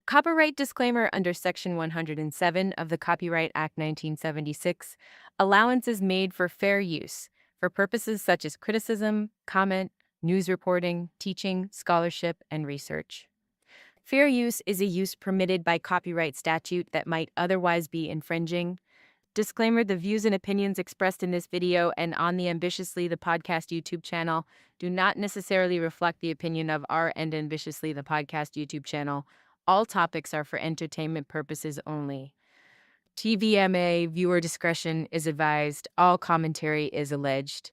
Copyright disclaimer under Section 107 of the Copyright Act 1976. Allowance is made for fair use for purposes such as criticism, comment, news reporting, teaching, scholarship, and research. Fair use is a use permitted by copyright statute that might otherwise be infringing. Disclaimer: the views and opinions expressed in this video and on the Ambitiously the Podcast YouTube channel do not necessarily reflect the opinion of our and Ambitiously the Podcast YouTube channel. All topics are for entertainment purposes only. TVMA, viewer discretion is advised. All commentary is alleged.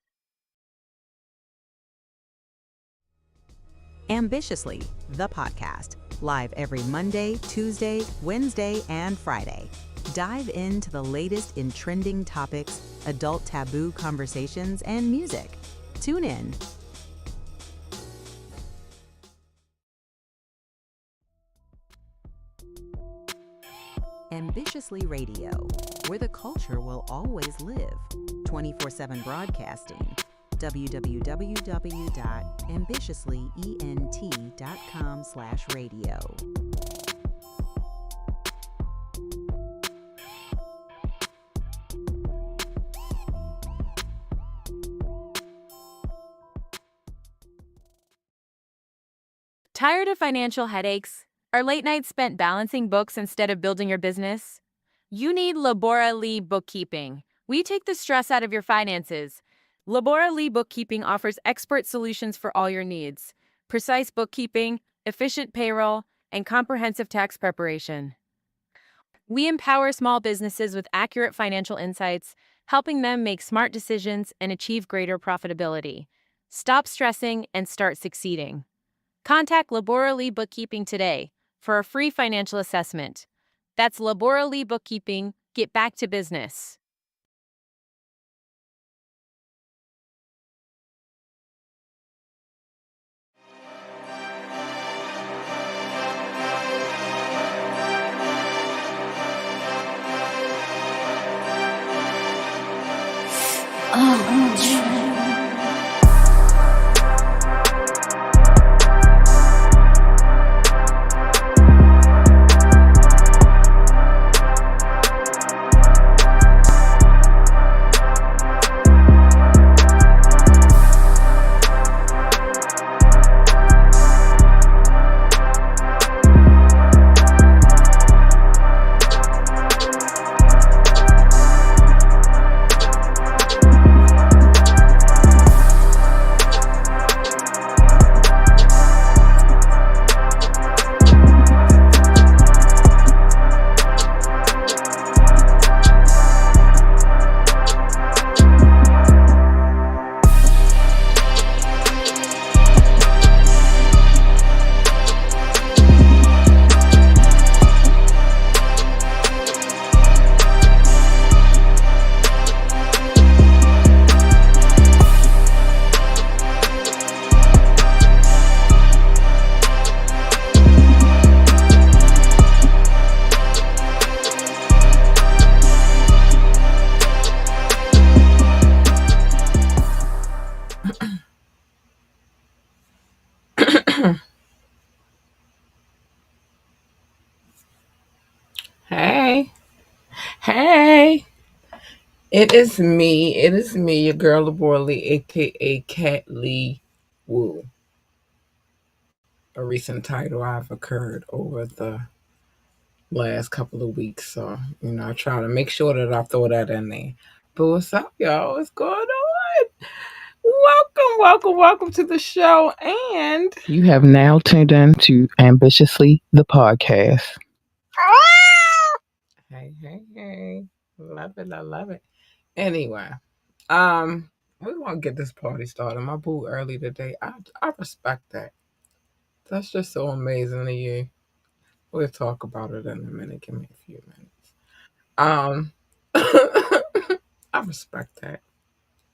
Ambitiously, the podcast, live every Monday, Tuesday, Wednesday, and Friday. Dive into the latest in trending topics, adult taboo conversations, and music. Tune in. Ambitiously Radio, where the culture will always live. 24/7 broadcasting. www.ambitiouslυent.com/radio. Tired of financial headaches? Are late nights spent balancing books instead of building your business? You need Labora Lee Bookkeeping. We take the stress out of your finances. Labora Lee Bookkeeping offers expert solutions for all your needs: precise bookkeeping, efficient payroll, and comprehensive tax preparation. We empower small businesses with accurate financial insights, helping them make smart decisions and achieve greater profitability. Stop stressing and start succeeding. Contact Labora Lee Bookkeeping today for a free financial assessment. That's Labora Lee Bookkeeping. Get back to business. Hey, it is me. Your girl Labora Lee, aka Cat Lee Woo. A recent title I've occurred over the last couple of weeks, so I try to make sure that I throw that in there. But what's up, y'all? What's going on? Welcome to the show, and You have now tuned in to Ambitiously the Podcast. Hey, love it, I love it. Anyway, we're gonna get this party started. My boo early today. I respect that. That's just so amazing to you. We'll talk about it in a minute. Give me a few minutes. Um, I respect that.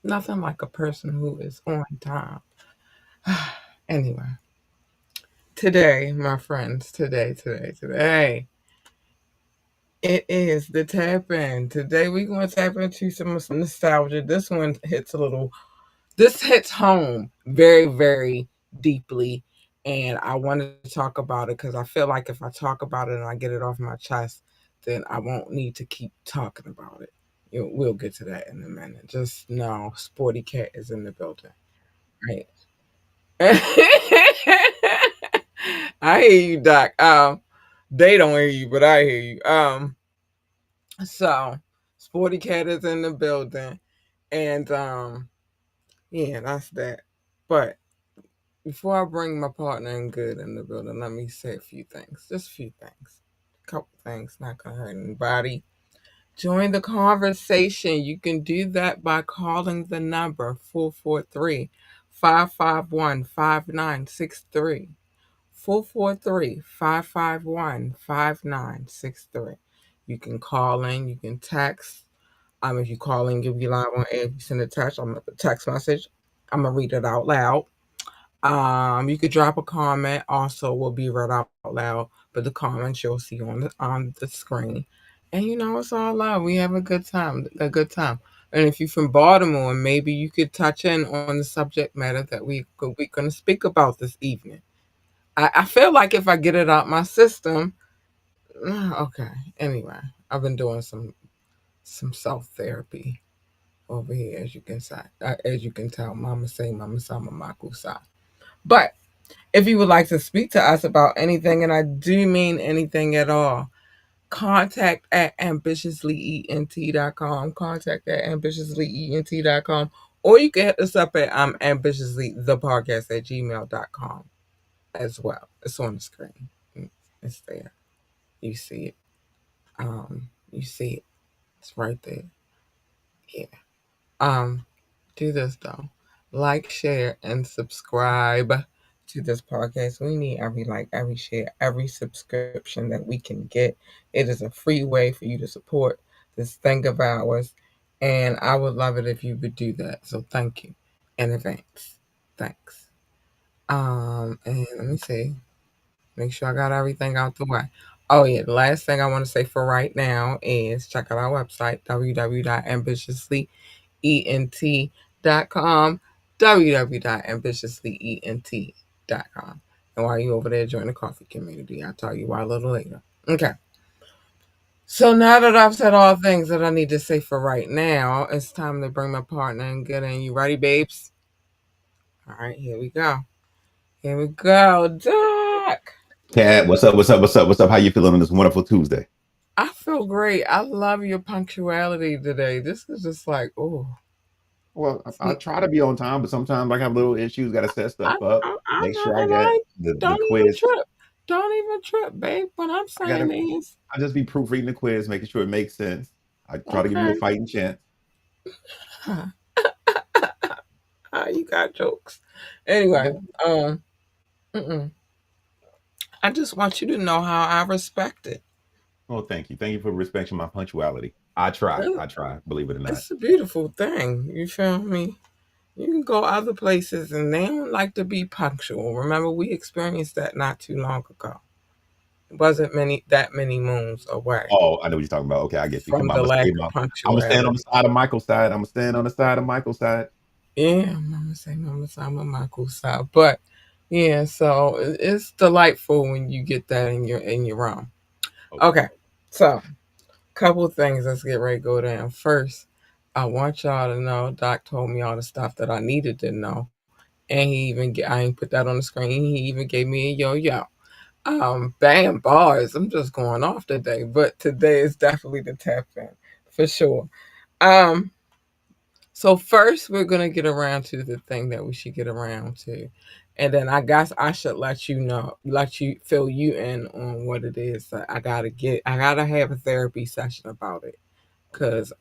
Nothing like a person who is on time. Anyway, today, my friends, today, it is the tap in. Today we're going to tap into some nostalgia. This hits home very, very deeply. and I wanted to talk about it because I feel like if I talk about it and I get it off my chest, then I won't need to keep talking about it. We'll get to that in a minute. Just know, Sporty Cat is in the building, right? I hear you, Doc. They don't hear you, but I hear you. So Sporty Cat is in the building, and yeah, that's that. But before I bring my partner in good in the building, let me say a few things. Just a few things. A couple things, not gonna hurt anybody. Join the conversation. You can do that by calling the number 443 551 5963. 443-551-5963. You can call in, you can text. If you call in, you'll be live on air. If you send a text message, I'm gonna read it out loud. You could drop a comment. Also, will be read out loud, but the comments you'll see on the screen. And it's all love. We have a good time. A good time. And if you're from Baltimore, maybe you could touch in on the subject matter that we're gonna speak about this evening. I feel like if I get it out my system, okay. Anyway, I've been doing some self therapy over here, as you can tell. Mama say, Mama sama makusa. But if you would like to speak to us about anything, and I do mean anything at all, contact at ambitiouslyent.com. Contact at ambitiouslyent.com. Or you can hit us up at ambitiouslythepodcast at gmail.com as well. It's on the screen. It's there. You see it. You see it. It's right there. Yeah. Um, do this though. Like, share, and subscribe to this podcast. We need every like, every share, every subscription that we can get. It is a free way for you to support this thing of ours. And I would love it if you would do that. So thank you in advance. Thanks. And let me see. Make sure I got everything out the way. Oh yeah, the last thing I want to say for right now is check out our website, www.ambitiouslyent.com, www.ambitiouslyent.com. And while you over there, join the coffee community. I'll tell you why a little later. Okay. So now that I've said all things that I need to say for right now, it's time to bring my partner and get in. You ready, babes? All right, here we go. Here we go, Doc. Cat, what's up? What's up? What's up? What's up? How you feeling on this wonderful Tuesday? I feel great. I love your punctuality today. This is just like, oh, Well, I try to be on time, but sometimes I have little issues. Got to set I, stuff up. I Make know, sure I and get I the don't even quiz. trip. Don't even trip, babe. What I'm I gotta. saying is, I just be proofreading the quiz, making sure it makes sense. I try to give you a okay, fighting chance. you got jokes. Anyway, Yeah. um, mm-mm. I just want you to know how I respect it. Well, thank you. Thank you for respecting my punctuality. I try. It- I try. Believe it or not. It's a beautiful thing. You feel me? You can go other places and they don't like to be punctual. Remember, we experienced that not too long ago. It wasn't many moons away Oh, I know what you're talking about. Okay, I get you. from Come on, the I'm gonna lack stay. of I'm gonna stand on punctuality. the side of Michael's side. I'm gonna stand on the side of Michael's side. Yeah, Mama say Mama Sama Makusa. But yeah, so it's delightful when you get that in your realm. Okay. Okay, so couple of things. Let's get ready to go down. First, I want y'all to know Doc told me all the stuff that I needed to know, and I ain't put that on the screen. He even gave me a yo-yo. Bam bars. I'm just going off today, but today is definitely the tap in for sure. Um, So first, we're gonna get around to the thing that we should get around to, and then I guess I should let you fill you in on what it is that I gotta get. I gotta have a therapy session about it Okay. because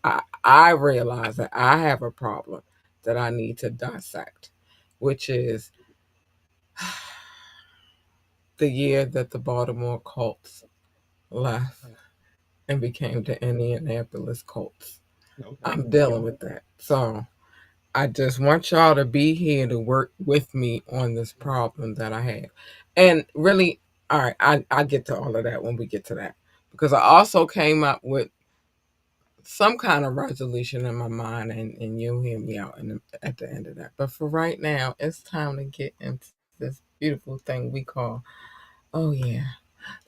I realize that I have a problem that I need to dissect, which is the year that the Baltimore Colts left and became the Indianapolis Colts. Okay. I'm Okay. dealing with that, so I just want y'all to be here to work with me on this problem that I have. And really, all right, I get to all of that when we get to that. Because I also came up with some kind of resolution in my mind, and you'll hear me out at the end of that. But for right now, it's time to get into this beautiful thing we call, oh yeah,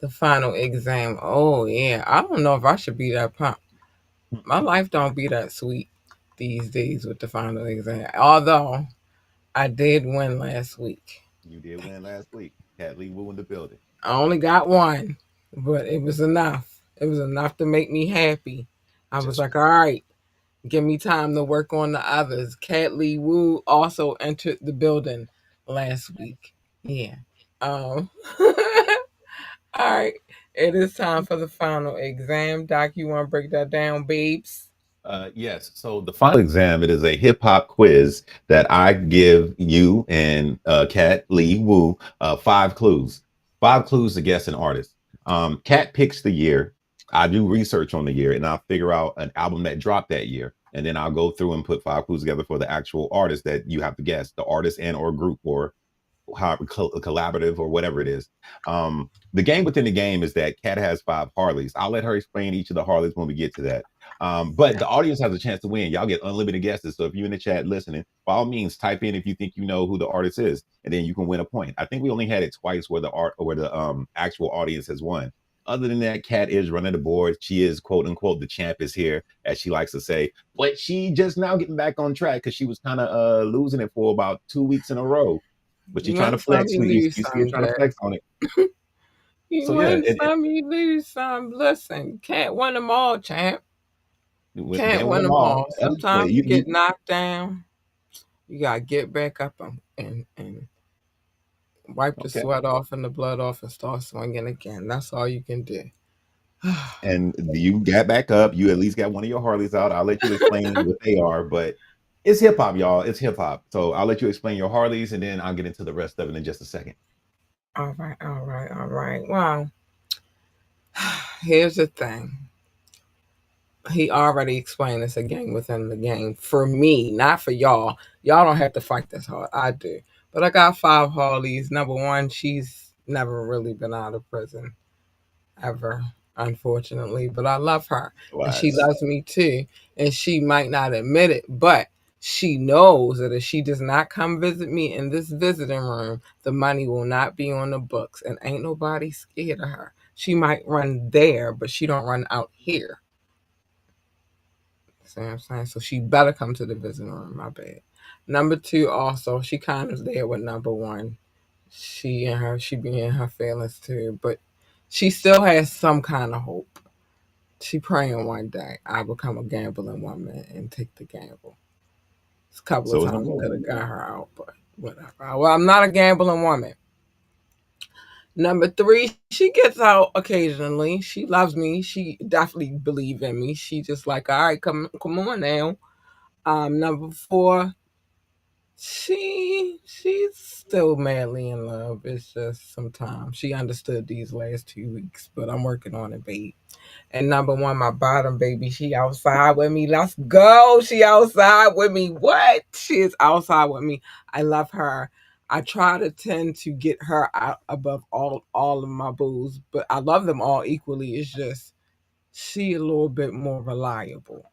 the final exam. Oh yeah, I don't know if I should be that pump. My life don't be that sweet these days with the final exam. Although I did win last week. You did win last week. Cat Lee Wu in the building. I only got one, but it was enough. It was enough to make me happy. I was Just like, all right, give me time to work on the others. Cat Lee Wu also entered the building last week. Yeah. Um, all right. It is time for the final exam. Doc, you want to break that down, babes? Yes. So the final exam, it is a hip hop quiz that I give you and Cat Lee Wu 5 clues. 5 clues to guess an artist. Cat picks the year. I do research on the year and I'll figure out an album that dropped that year. And then I'll go through and put 5 clues together for the actual artist that you have to guess, the artist and or group or how collaborative or whatever it is. The game within the game is that Kat has 5 Harleys. I'll let her explain each of the Harleys when we get to that. But Yeah. the audience has a chance to win. Y'all get unlimited guesses. So if you're in the chat listening, by all means, type in if you think you know who the artist is, and then you can win a point. I think we only had it twice where the art or where the actual audience has won. Other than that, Kat is running the board. She is quote unquote the champ is here, as she likes to say. But she just now getting back on track because she was kind of losing it for about 2 weeks in a row. But You you're trying win to some, flex. you You lose see her some, trying to Jack. flex on it. You So yeah, win some, you lose some. Listen, can't win them all, champ. Can't can't win win them them all. all. But Sometimes you get knocked down. You gotta get back up and wipe the okay. sweat off and the blood off and start swinging again. That's all you can do. And you got back up. You at least got one of your Harleys out. I'll let you explain what they are, but it's hip hop, y'all. It's hip hop. So I'll let you explain your Harleys, and then I'll get into the rest of it in just a second. All right, all right, all right. Well, here's the thing. He already explained it's a game within the game for me, not for y'all. Y'all don't have to fight this hard. I do. But I got 5 Harleys. Number one, she's never really been out of prison ever, unfortunately. But I love her. And she Lies. loves me too. And she might not admit it, but she knows that if she does not come visit me in this visiting room, the money will not be on the books. And ain't nobody scared of her. She might run there, but she don't run out here. See what I'm saying? So she better come to the visiting room, my bad. Number two, also, she kind of there with number one. She be in her feelings too, but she still has some kind of hope. She praying one day I become a gambling woman and take the gamble. It's a couple of So it's times number I could one. have got her out, but whatever. Well, I'm not a gambling woman. Number three, she gets out occasionally. She loves me. She definitely believe in me. She just like, all right, come on now. Number four, she's still madly in love. It's just sometimes she understood these last 2 weeks, but I'm working on it, babe. And number one, my bottom baby, she outside with me. Let's go. She outside with me. What? She is outside with me. I love her. I try to tend to get her out above all of my booze, but I love them all equally. It's just she a little bit more reliable.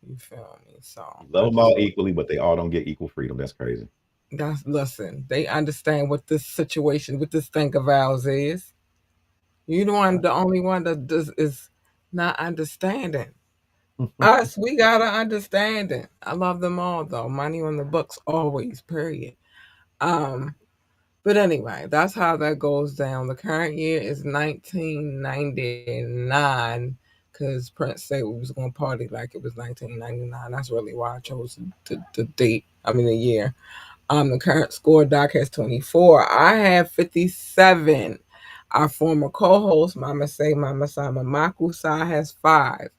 You feel me? So You love I them just all equally, but they all don't get equal freedom. That's crazy. that's listen. They understand what this situation, what this thing of ours is. You the one, the only one that does is not understanding. Us, we gotta understand it. I love them all though. Money on the books always, period. Um, but anyway, that's how that goes down. The current year is 1999 because Prince said we was gonna party like it was 1999. That's really why I chose the date. I mean the year. The current score, Doc has 24. I have 57. Our former co-host, Mama Say Mama Sama Makusa, has 5.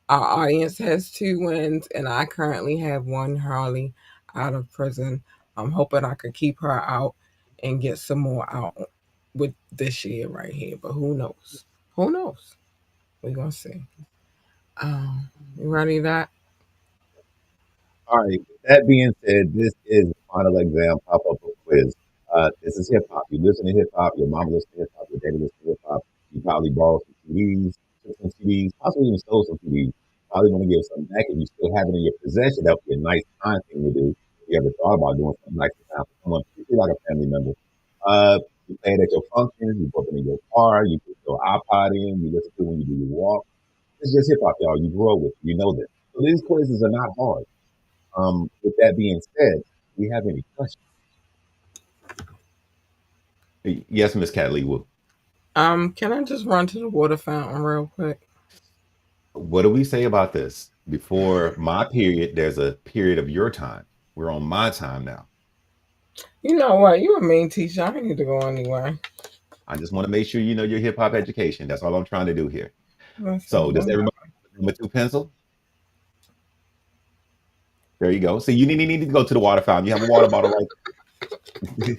Our audience has 2 wins, and I currently have one Harley out of prison. I'm hoping I could keep her out and get some more out with this year right here. But who knows? Who knows? We're gonna see. You ready that? All right. With that being said, this is the final exam pop up quiz. This is hip hop. You listen to hip hop. Your mom listens to hip hop. Your daddy listens to hip hop. You probably borrowed some CDs, took some CDs, possibly even stole some CDs. Probably want to give some back if you still have it in your possession. That would be a nice, kind thing to do. If you ever thought about doing something like that for someone, particularly like a family member. You play it at your functions, you put it in your car, you put your iPod in, you listen to it when you do your walk. It's just hip hop, y'all. You grow with it. You know this. So these quizzes are not hard. With that being said, do we have any questions? Yes, Miss Cat Lee. Can I just run to the water fountain real quick? What do we say about this? Before my period, there's a period of your time. We're on my time now. You know what? You a mean teacher. I need to go anyway. I just want to make sure you know your hip hop education. That's all I'm trying to do here. So, Listen, does whatever. everybody have a number two pencil? There you go. See, you need to go to the water fountain. You have a water bottle right there.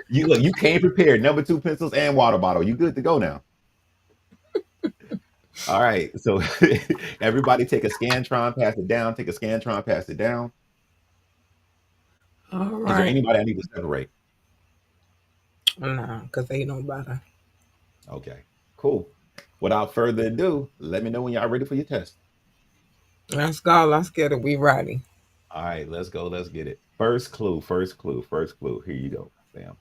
You look, you came prepared. Number two pencils and water bottle. You good to go now. All right. So everybody take a Scantron, pass it down. Take a Scantron, pass it down. All Is there right. anybody I need to separate? Nah, because they know better. Okay. Cool. Without further ado, let me know when y'all ready for your test. Let's go. Let's get it. We ready. All right, let's go. Let's get it. First clue, first clue, first clue. Here you go, Sam.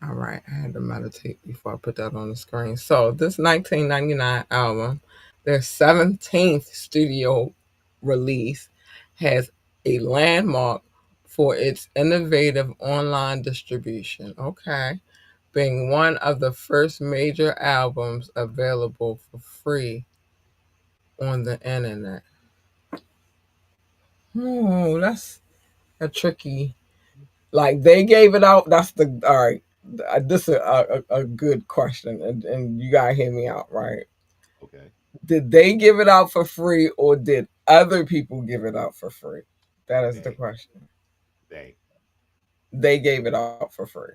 All right. I had to meditate before I put that on the screen. So, this 1999 album, their 17th studio release, has a landmark for its innovative online distribution. Okay. Being one of the first major albums available for free on the internet. Oh, that's a tricky. Like they gave it out. That's the all right. This is a good question, and you gotta hear me out, right? Okay. Did they give it out for free, or did other people give it out for free? That is the They, question. they, They gave it out for free.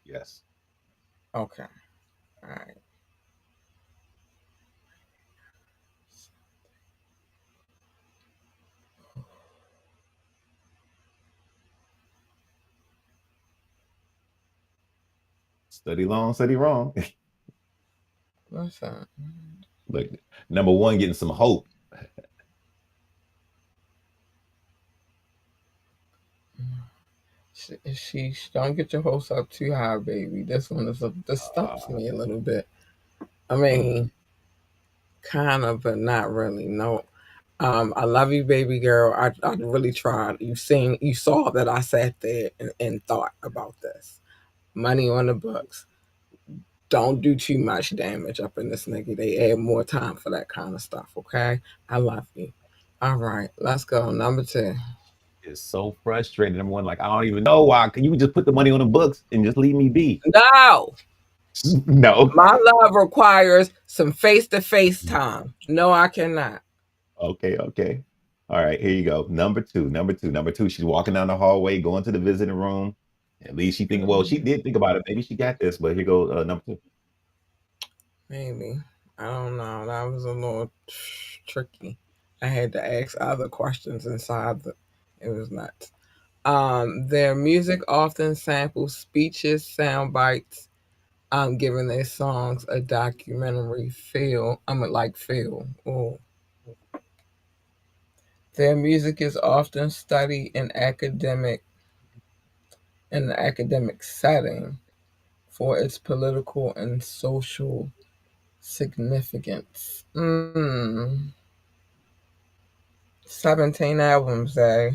yes. Okay, all right. Study long, study wrong. Listen, Look, number one, getting some hope. she don't get your hopes up too high, baby. This one is this stumps Uh, me a little bit. I mm, mean, kind of, but not really. No. I love you, baby girl. I really tried. You saw that I sat there and thought about this. Money on the books. Don't do too much damage up in this nigga. They add more time for that kind of stuff, okay? I love you. All right, let's go. Number two. it's so frustrating. Number one, like I don't even know why. Can you just put the money on the books and just leave me be? No, No. my love requires some face to face time. No, I cannot. Okay, okay. All right, here you go. Number two, number two, number two. She's walking down the hallway, going to the visiting room. At least she think, well, she did think about it. Maybe she got this, but here goes number two. Maybe. I don't know. That was a little tricky. I had to ask other questions inside the. It was nuts. Their music often samples speeches, sound bites, giving their songs a documentary feel. Like feel. Oh. Their music is often studied in the academic setting for its political and social significance. 17 albums, eh?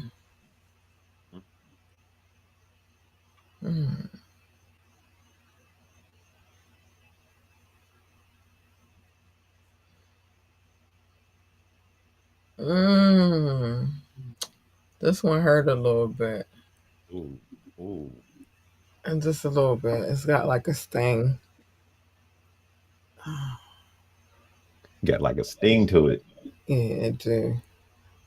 Mm. Mm. This one hurt a little bit. Ooh, ooh. And just a little bit. It's got like a sting. Got like a sting to it. Yeah, it do.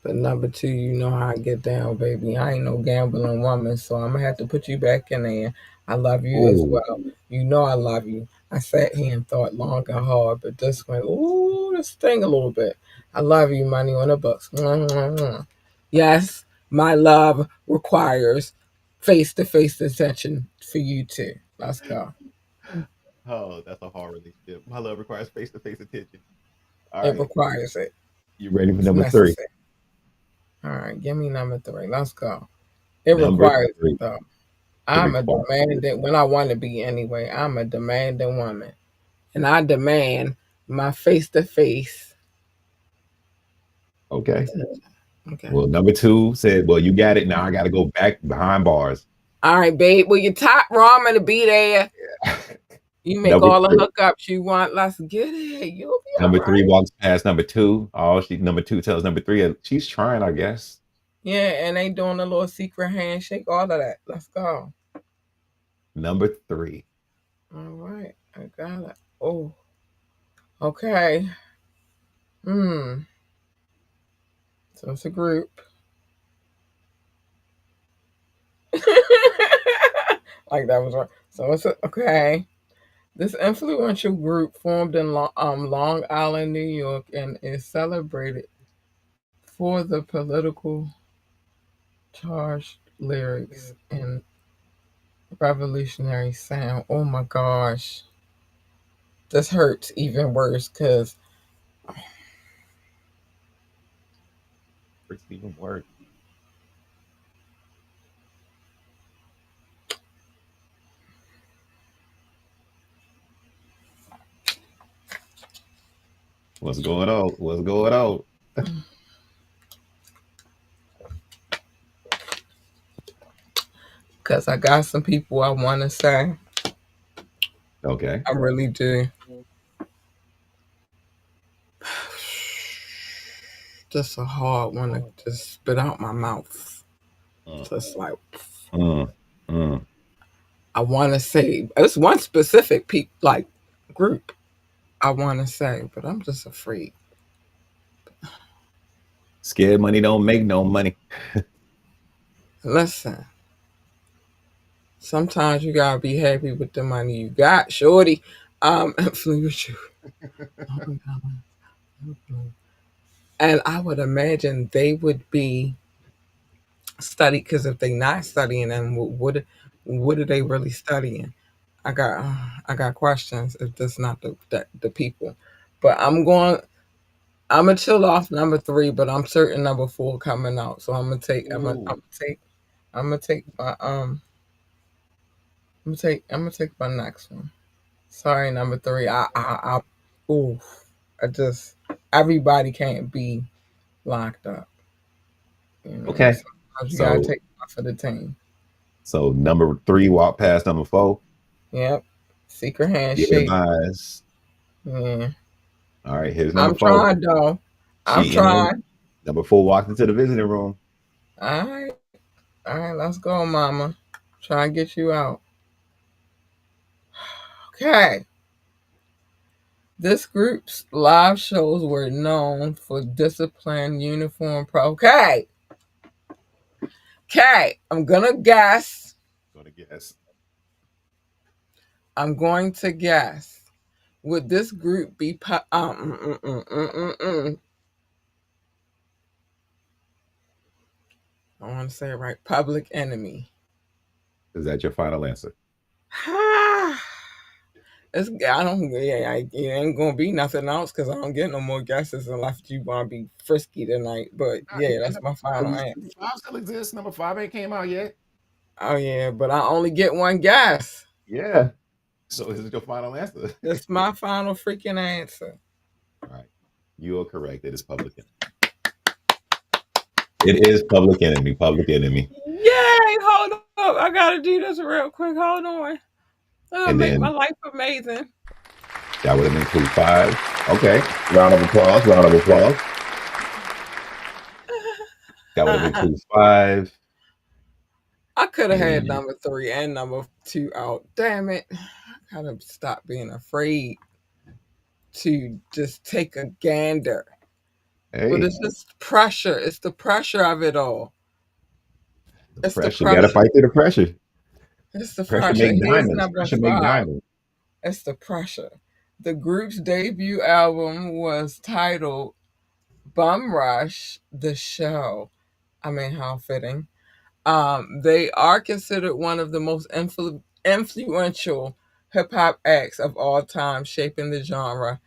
But number two, you know how I get down, baby. I ain't no gambling woman, so I'm gonna have to put you back in there. I love you as Ooh. well. You know I love you. I sat here and thought long and hard, but this one, ooh, this sting a little bit. I love you, money on the books. Mwah, mwah, mwah. Yes, my love requires face to face attention for you too. Let's go. Oh, that's a hard relationship. My love requires face to face attention. All It right. requires it. You ready for It's number three? necessary. All right, give me number three. Let's go. It Number requires it three. though. It I'm a requires it. demanding when I want to be anyway. I'm a demanding woman, and I demand my face to face Okay. attention. Okay. Well, number two said, well, you got it. Now I got to go back behind bars. All right, babe. Well, your top ramen to be there. You make Number all the three. hookups you want. Let's get it. You'll be all Number three right. walks past number two. Number two tells number three she's trying, I guess. Yeah, and they doing a little secret handshake. All of that. Let's go. Number three. All right, I got it. Oh, okay. Hmm. So it's a group. Like that was right. So it's okay. This influential group formed in Long Island, New York, and is celebrated for the political charged lyrics and revolutionary sound. Oh my gosh, this hurts even worse because It's even worse. What's going on? What's going on? I got some people I want to say. Okay. I really do. Just a hard one to just spit out my mouth. Mm, Just like mm, mm. I want to say it's one specific like group I want to say, but I'm just afraid. Scared money don't make no money. Listen, sometimes you gotta be happy with the money you got, shorty. Influence you. Oh my God. And I would imagine they would be studied because if they not studying, then what are they really studying? I got questions if that's not the people. But I'm gonna chill off number three, but I'm certain number four coming out. So Ooh. I'm gonna take my I'm gonna take my next one. Sorry, number three. Ooh, I just everybody can't be locked up. You know, Okay. sometimes you gotta So take one for the team. number three walked past number four. Yep. Secret Give handshake. advice. Yeah. All right, here's number I'm four. trying though. I'm She in the trying. number four walked into the visiting room. All right. All right, let's go, mama. Try and get you out. Okay. This group's live shows were known for disciplined uniform pro. Okay. Okay. I'm gonna guess. Gonna guess. I'm going to guess. Would this group be I want to say it right. Public Enemy. Is that your final answer? I don't. Yeah, it ain't gonna be nothing else because I don't get no more guesses unless you want to be frisky tonight. But Nah, you yeah, got that's my final answer. number five still exists. Number five ain't came out yet. Oh yeah, but I only get one guess. Yeah. So is it your final answer? That's my final freaking answer. All right. You are correct. It is Public Enemy. It is Public Enemy. Public Enemy. Yay! Hold up, I gotta do this real quick. Hold on. That'll And make my then life amazing. that would have been clue five. Okay. Round of applause. Round of applause. That would have been clue five. I could have had And number three and number two out. Damn it! I gotta stop being afraid to just take a gander. But hey, it's just pressure. It's the pressure of it all. the It's the pressure. Got to pressure. fight through the pressure. It's the Pressure pressure. make Here's diamonds. number Pressure make five. diamonds. It's the pressure. The group's debut album was titled Bum Rush, the Show. I mean, how fitting. They are considered one of the most influential hip hop acts of all time, shaping the genre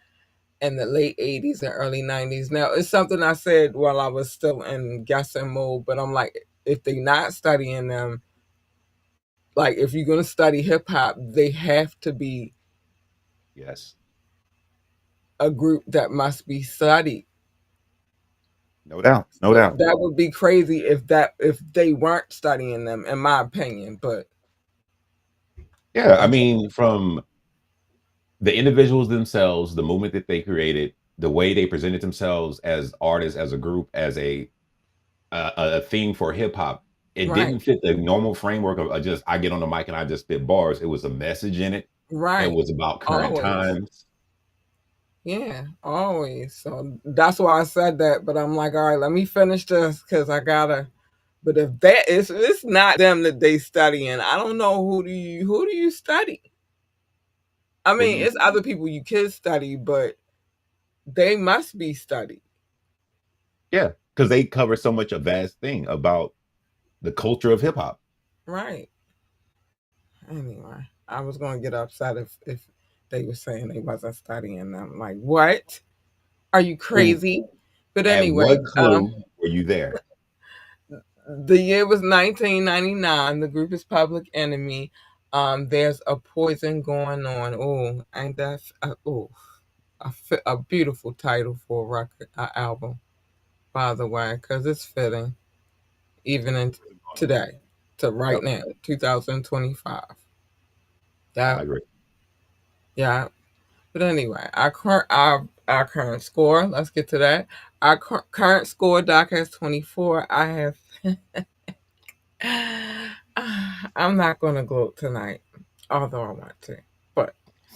in the late 80s and early 90s. Now, it's something I said while I was still in guessing mode, but I'm like, if they're not studying them, like if you're going to study hip hop, they have to be Yes, a group that must be studied. no doubt, no So doubt. that would be crazy if they weren't studying them, in my opinion. But Yeah, I that's mean, from the individuals themselves, the movement that they created, the way they presented themselves as artists, as a group, as a theme for hip hop. It right, didn't fit the normal framework of just I get on the mic and I just spit bars. It was a message in it. It right, was about current always. times. Yeah, always. So that's why I said that. But I'm like, all right, let me finish this because I gotta. But if that is, it's not them that they studying. I don't know who do you study. I What do mean, you? it's other people you could study, but they must be studied, Yeah, because they cover so much a vast thing about the culture of hip hop. right? Anyway, I was gonna get upset if they were saying they wasn't studying them. Like, what? Are you Who? crazy? But At anyway, what clue were you there? the year was 1999. The group is Public Enemy. There's a poison going on. Oh, ain't that a beautiful title for a record album, by the way, because it's fitting even in Poison going on. today to right Yep, now, 2025. I That agree. yeah. But anyway, our current score. Let's get to that. Our current score. Doc has 24. I have. I'm not going to gloat tonight, although I want to, but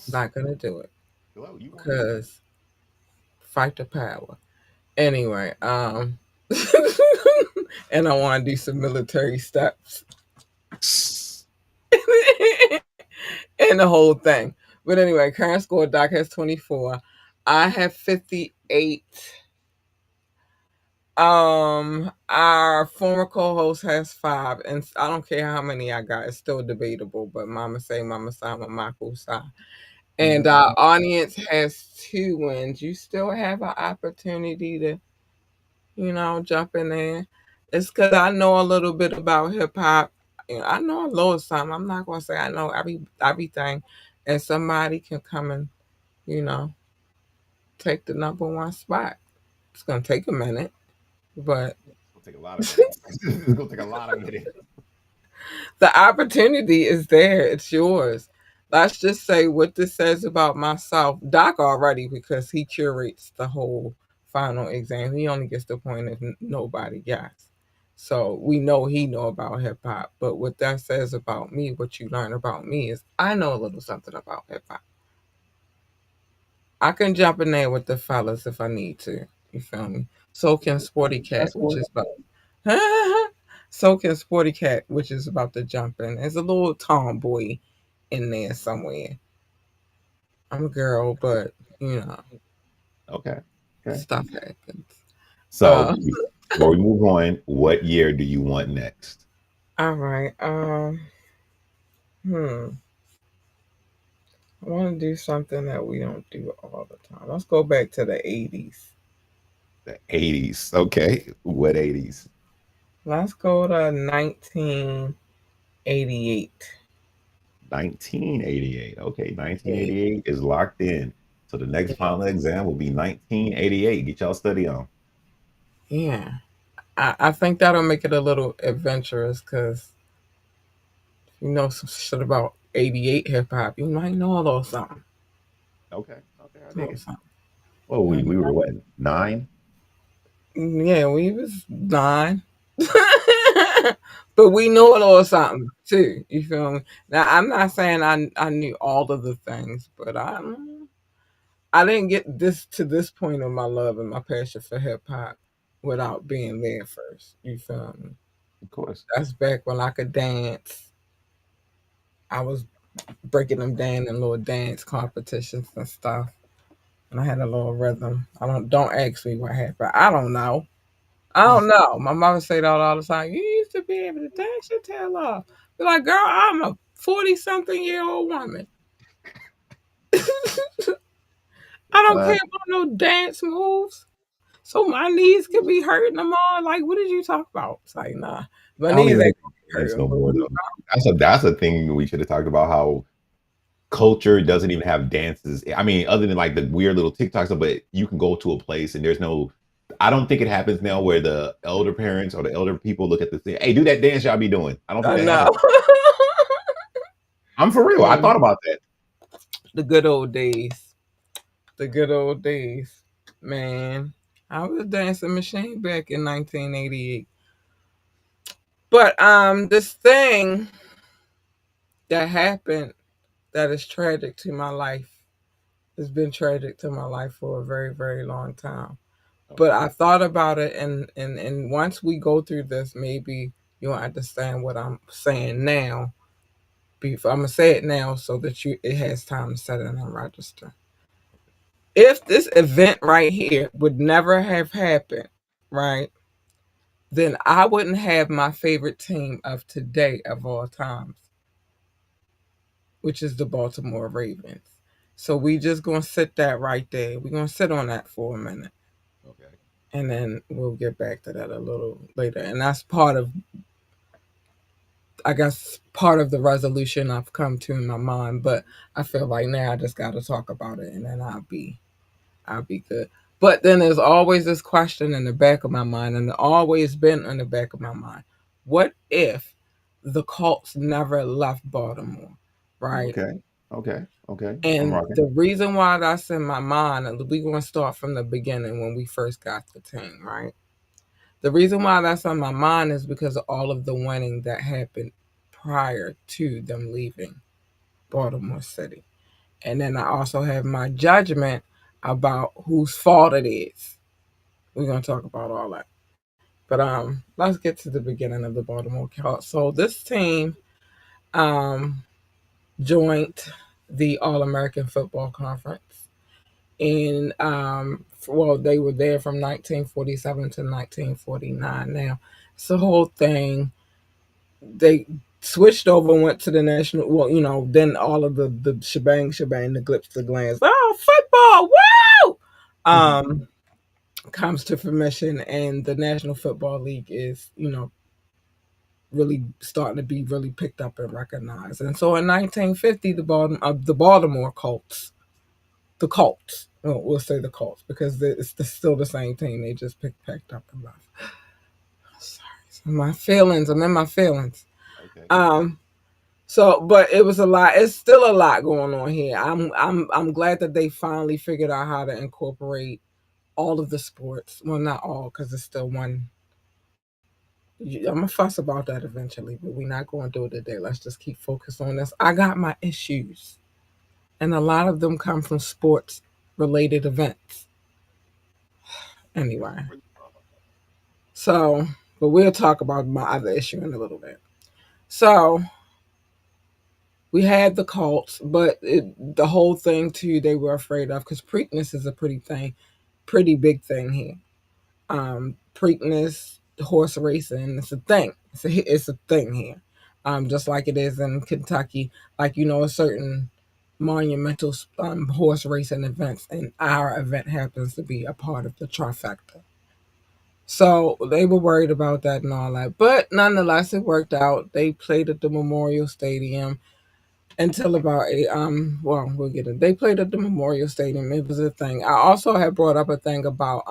I'm not going to do it Hello, you won't do because fight the power. Anyway, and I want to do some military steps it. and the whole thing. But anyway, current score. Doc has 24. I have 58. Our former co-host has 5, and I don't care how many I got; it's still debatable. But Mama say, Mama say, Mama say. And our audience has 2 wins. You still have an opportunity to, jump in there. It's because I know a little bit about hip hop. I know a little something. I'm not gonna say I know everything, and somebody can come and you know take the number one spot. It's gonna take a minute, but It's gonna take a lot of minutes. It's gonna take a lot of minutes. the opportunity is there. It's yours. Let's just say what this says about myself. Doc already, because he curates the whole final exam. He only gets the point if nobody gets. So we know he know about hip hop. But what that says about me, what you learn about me is I know a little something about hip hop. I can jump in there with the fellas if I need to. You feel me? So can Sporty Cat, That's which what. is about so can Sporty Cat, which is about to jump in. There's a little tomboy in there somewhere. I'm a girl, but Okay. Okay. stuff happens. So Uh, before we move on, what year do you want next? all right. I want to do something that we don't do all the time. Let's go back to the 80s. The 80s. Okay. What 80s? Let's go to 1988. 1988. Okay, Yeah. 1988 is locked in. So the next final exam will be 1988. Get y'all study on. Yeah. I think that'll make it a little adventurous because you know some shit about 88 hip hop. You might know a little something. Okay. Okay, I A dig little it. something. Well, we, And, we were what, 9? yeah, we was 9. But we knew a little something too. You feel me? Now I'm not saying I knew all of the things, but I didn't get this point of my love and my passion for hip hop without being there first. You feel me? Of course. That's back when I could dance. I was breaking them down in little dance competitions and stuff. And I had a little rhythm. I don't ask me what happened. I don't know. I don't know. My mother say that all the time. You used to be able to dance your tail off. Be like, girl, I'm a 40 something year old woman. I don't Uh, care about no dance moves. So my knees could be hurting them all. Like, what did you talk about? It's like, nah, my I don't knees even ain't look gonna be at dance hurting, no but more though. That's a thing we should have talked about how culture doesn't even have dances. I mean, other than like the weird little TikToks, but you can go to a place and there's no. I don't think it happens now where the elder parents or the elder people look at the thing. Hey, do that dance y'all be doing. I don't think I that know. happens. I'm for real. I Mm, thought about that. the good old days. The good old days. Man, I was dancing machine back in 1988. But this thing that happened that is tragic to my life has been tragic to my life for a very, very long time. But Okay. I thought about it, and once we go through this, maybe you'll understand what I'm saying now. Before I'm gonna say it now, so that it has time to set it and register. If this event right here would never have happened, right, then I wouldn't have my favorite team of today of all times, which is the Baltimore Ravens. So we just gonna sit that right there. We're gonna sit on that for a minute, Okay. and then we'll get back to that a little later. And that's part of, I guess, part of the resolution I've come to in my mind. But I feel like now I just got to talk about it, and then I'll be good. But then there's always this question in the back of my mind, and it's always been in the back of my mind. What if the Colts never left Baltimore, right? Okay. Okay. Okay. I'm And rocking. the reason why that's in my mind, and we're going to start from the beginning when we first got the team, right? The reason why that's on my mind is because of all of the winning that happened prior to them leaving Baltimore City. And then I also have my judgment about whose fault it is. We're gonna talk about all that. But let's get to the beginning of the Baltimore Colts. So this team um joined the All American Football Conference. And well, they were there from 1947 to 1949. Now, it's the whole thing. They switched over and went to the national. Well, then all of the shebang, the glips, the glands. Oh, football! Woo! Um, comes to fruition, and the National Football League is, really starting to be really picked up and recognized. And so in 1950, the Baltimore Colts, the Colts, well, we'll say the Colts because still the same team. They just picked up and left. Sorry, so my feelings. I'm in my feelings. Okay. Um, So, but it was a lot. It's still a lot going on here. I'm glad that they finally figured out how to incorporate all of the sports. Well, not all, because it's still one. I'm gonna fuss about that eventually, but we're not going to do it today. Let's just keep focused on this. I got my issues, and a lot of them come from sports related events. Anyway, so but we'll talk about my other issue in a little bit. So we had the cults, but the whole thing too they were afraid of because Preakness is a pretty big thing here. Preakness, horse racing, it's a thing. It's a thing here. Just like it is in Kentucky, like a certain monumental horse racing events, and our event happens to be a part of the trifecta. So they were worried about that and all that, but nonetheless, it worked out. They played at the Memorial Stadium until about well, we'll get it. They played at the Memorial Stadium. It was a thing. I also had brought up a thing about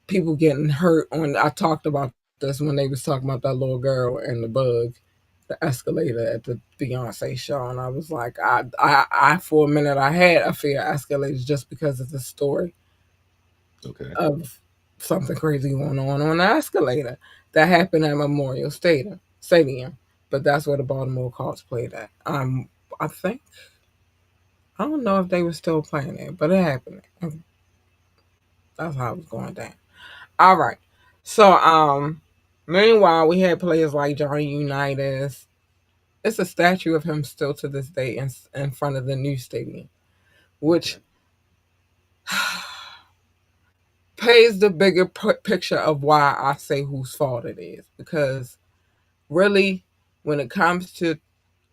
people getting hurt on. I talked about this when they was talking about that little girl and the bug, the escalator at the Beyonce show, and I was like, I for a minute I had a fear of escalators just because of the story Okay. of something crazy going on the escalator that happened at Memorial Stadium. But that's where the Baltimore Colts played at. I think I don't know if they were still playing it, but it happened. That's how it was going down. All right. So meanwhile we had players like Johnny Unitas. It's a statue of him still to this day in front of the new stadium, which Okay. pays the bigger picture of why I say whose fault it is. Because really, when it comes to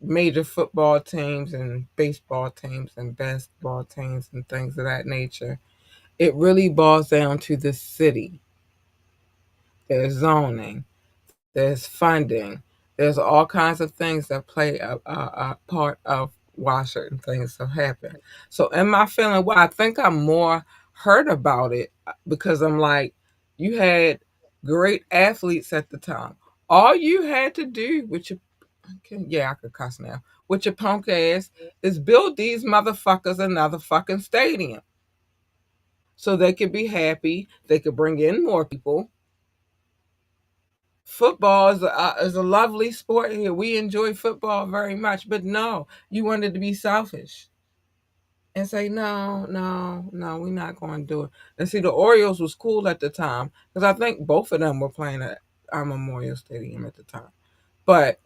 major football teams and baseball teams and basketball teams and things of that nature, it really boils down to the city. There's zoning, there's funding, there's all kinds of things that play a part of why certain things have happened. So, in my feeling, well, I think I'm more hurt about it because I'm like, you had great athletes at the time. All you had to do with your, yeah, I could cuss now, with your punk ass is build these motherfuckers another fucking stadium so they could be happy. They could bring in more people. Football is a lovely sport here. We enjoy football very much, but no, you wanted to be selfish and say no, no, no, we're not going to do it. And see, the Orioles was cool at the time because I think both of them were playing at our Memorial Stadium at the time, but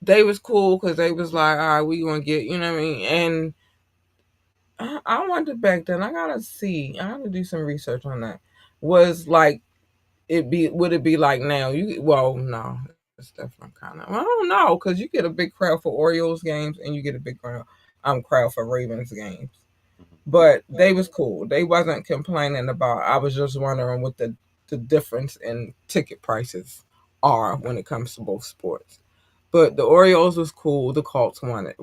they was cool because they was like, all right, we gonna get, you know what I mean, and I wondered back then. I gotta see. I gotta do some research on that. Was like it be would it be like now? You well no, it's different kind of. I don't know because you get a big crowd for Orioles games and you get a big crowd for Ravens games. But they was cool. They wasn't complaining about. I was just wondering what the difference in ticket prices are when it comes to both sports. But the Orioles was cool. The Colts weren't.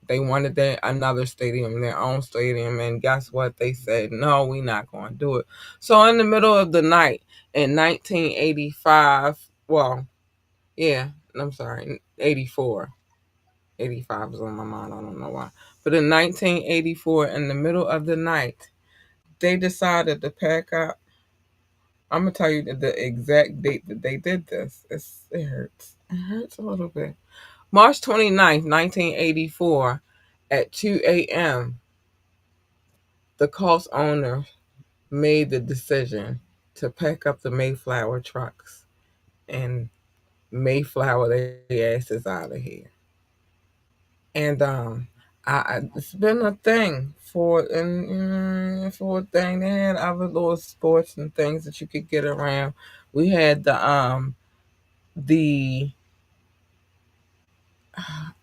They wanted another stadium, their own stadium, and guess what? They said no, we're not going to do it. So in the middle of the night in 1985, well, yeah, I'm sorry, 84. 85 is on my mind. I don't know why. But in 1984, in the middle of the night, they decided to pack up. I'm gonna tell you the exact date that they did this. It hurts. It hurts a little bit. March 29th, 1984, at 2 a.m., the Colts owner made the decision to pack up the Mayflower trucks and Mayflower their asses out of here. And it's been a thing for a thing. They had other little sports and things that you could get around. We had the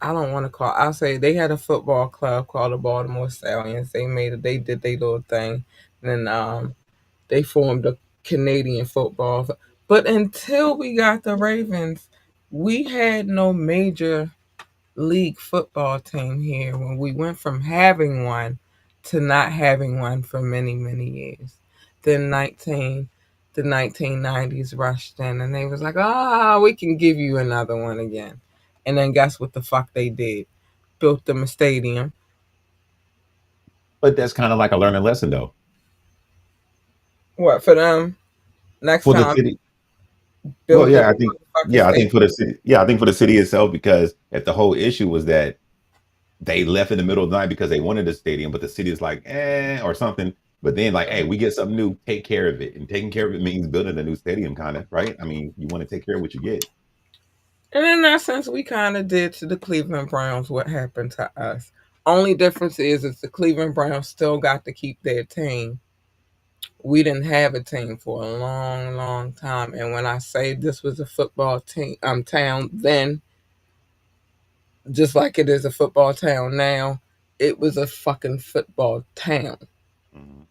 I don't want to call. I'll say they had a football club called the Baltimore Stallions. They did their little thing, and then they formed a Canadian football. But until we got the Ravens, we had no major league football team here. When we went from having one to not having one for many many years. Then 1990s rushed in and they was like, we can give you another one again. And then guess what the fuck they did? Built them a stadium. But that's kind of like a learning lesson, though, What for them? Next for the time, city. Well, build them a motherfucking I think stadium. for the city, yeah, I think for the city itself, because if the whole issue was that they left in the middle of the night because they wanted a stadium, but the city is like, or something. But then, like, hey, we get something new, take care of it, and taking care of it means building a new stadium, kind of, right? I mean, you want to take care of what you get. And in that sense, we kind of did to the Cleveland Browns what happened to us. Only difference is the Cleveland Browns still got to keep their team. We didn't have a team for a long, long time. And when I say this was a football team, town then, just like it is a football town now, it was a fucking football town. Mhm.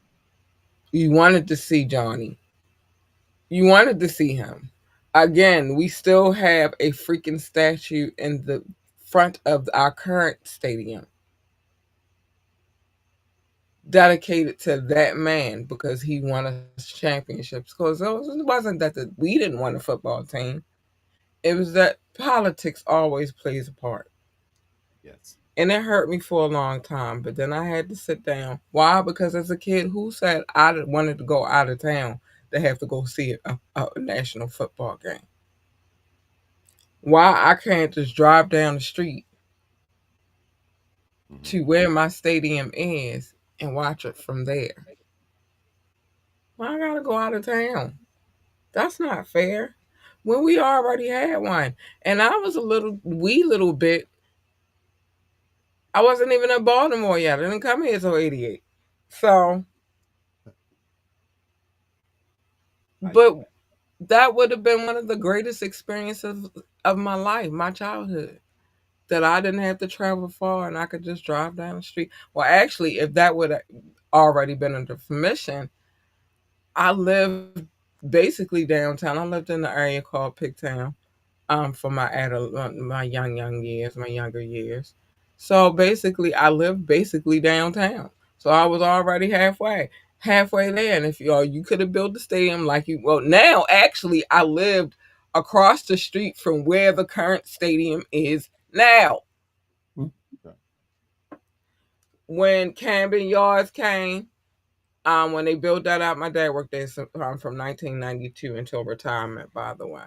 You wanted to see Johnny. You wanted to see him. Again, we still have a freaking statue in the front of our current stadium dedicated to that man because he won us championships. Because it wasn't that we didn't want a football team. It was that politics always plays a part. Yes. And it hurt me for a long time. But then I had to sit down. Why? Because as a kid, who said I wanted to go out of town to have to go see a national football game? Why I can't just drive down the street Hmm. to where my stadium is and watch it from there? Why I gotta go out of town? That's not fair. When we already had one. And I was a wee little bit. I wasn't even in Baltimore yet. I didn't come here till 88. So, I get but that would have been one of the greatest experiences of my life, my childhood. that I didn't have to travel far and I could just drive down the street. Well, actually, if that would have already been under permission, I lived basically downtown. I lived in the area called Pigtown, for my my young years, my younger years. So basically, I lived basically downtown. So I was already halfway there. And if you could have built the stadium like you. Well, now actually, I lived across the street from where the current stadium is now. Mm, okay. When Camden Yards came, when they built that out, my dad worked there from 1992 until retirement. By the way,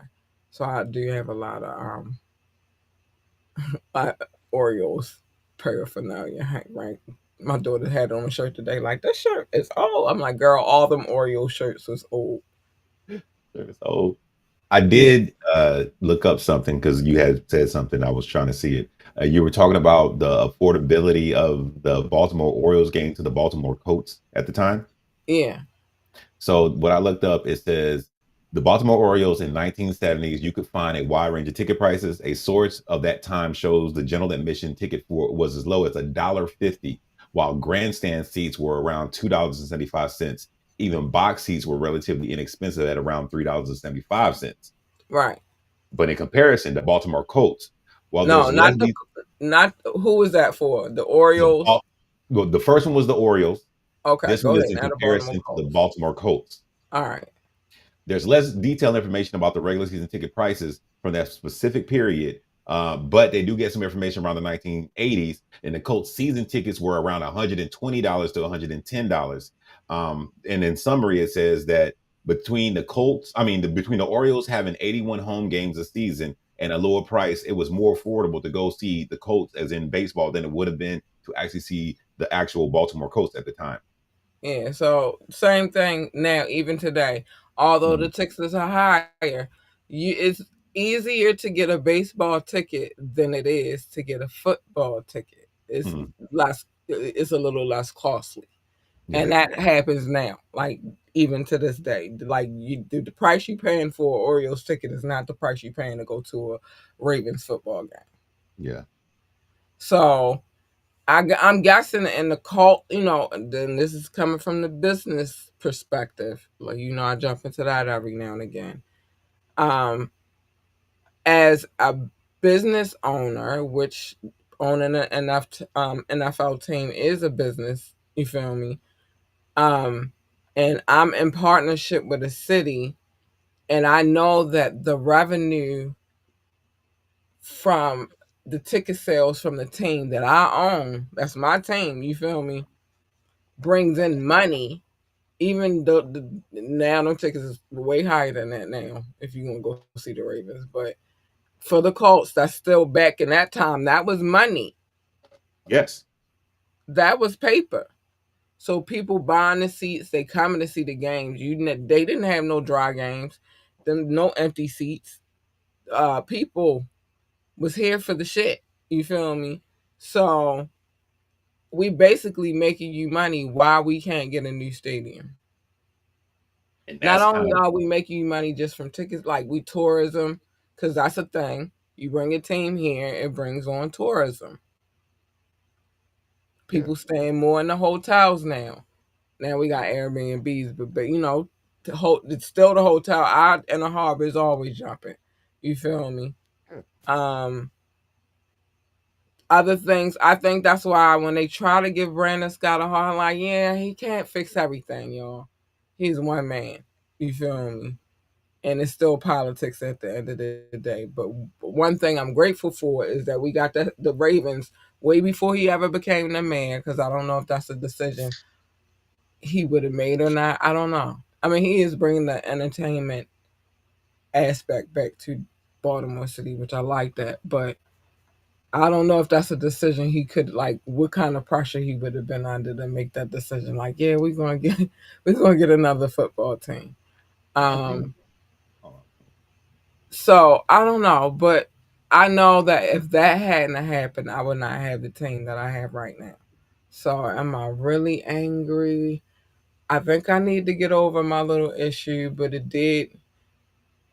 so I do have a lot of uh, Orioles paraphernalia, right? My daughter had on a shirt today, like, this shirt is old. I'm like, girl, all them Oreo shirts was old. So I Yeah, did look up something because you had said something. I was trying to see it. You were talking about the affordability of the Baltimore Orioles game to the Baltimore Colts at the time. yeah, So what I looked up, it says the Baltimore Orioles in 1970s, you could find a wide range of ticket prices. A source of that time shows the general admission ticket for was as low as $1.50, while grandstand seats were around $2.75. Even box seats were relatively inexpensive at around $3.75. right. But in comparison, the Baltimore Colts, while No, there's less de- not who was that for? The the Orioles. Bal- well, the first one was the Orioles. Okay, This one go is ahead. in Now the Baltimore comparison to the Colts. Baltimore Colts. All right. There's less detailed information about the regular season ticket prices from that specific period, but they do get some information around the 1980s, and the Colts season tickets were around $120 to $110. And in summary, it says that between the Orioles having 81 home games a season and a lower price, it was more affordable to go see the Colts, as in baseball, than it would have been to actually see the actual Baltimore Colts at the time. Yeah, so same thing now, even today. Although the Mhm. tickets are higher, it's easier to get a baseball ticket than it is to get a football ticket. Mhm. It's a little less costly. And Yeah, that happens now, like even to this day. Like the price you paying for an Orioles ticket is not the price you paying to go to a Ravens football game. yeah. So I'm guessing in the cult, and then this is coming from the business perspective. Like, I jump into that every now and again. Um, as a business owner, which owning an NFL team is a business, you feel me? Um, and I'm in partnership with a city, and I know that the revenue from the ticket sales from the team that I own, that's my team, you feel me, brings in money. Even though now them tickets is way higher than that now, if you want to go see the Ravens. But for the Colts, that's still back in that time. That was money. Yes. That was paper. So people buying the seats, they coming to see the games. They didn't have no dry games, them no empty seats. People was here for the shit. You feel me? So we basically making you money while we can't get a new stadium. And Not that's only kind of are we making you money just from tickets, like we tourism, because that's a thing. You bring a team here, it brings on tourism. yeah, People staying more in the hotels now. Now we got Airbnbs, but it's still the hotel out in the harbor is always jumping. You feel me? Um, Other things, I think that's why when they try to give Brandon Scott a hard, like, yeah, he can't fix everything, y'all. He's one man. You feel me? And it's still politics at the end of the day. But one thing I'm grateful for is that we got the Ravens way before he ever became the man, because I don't know if that's a decision he would have made or not. I don't know. I mean, he is bringing the entertainment aspect back to Baltimore City, which I like that. But I don't know if that's a decision he could, like, what kind of pressure he would have been under to make that decision. Like, yeah, we're gonna get we're gonna get another football team. I think. Um, Oh, So I don't know, but I know that if that hadn't happened, I would not have the team that I have right now. So am I really angry? I think I need to get over my little issue, but it did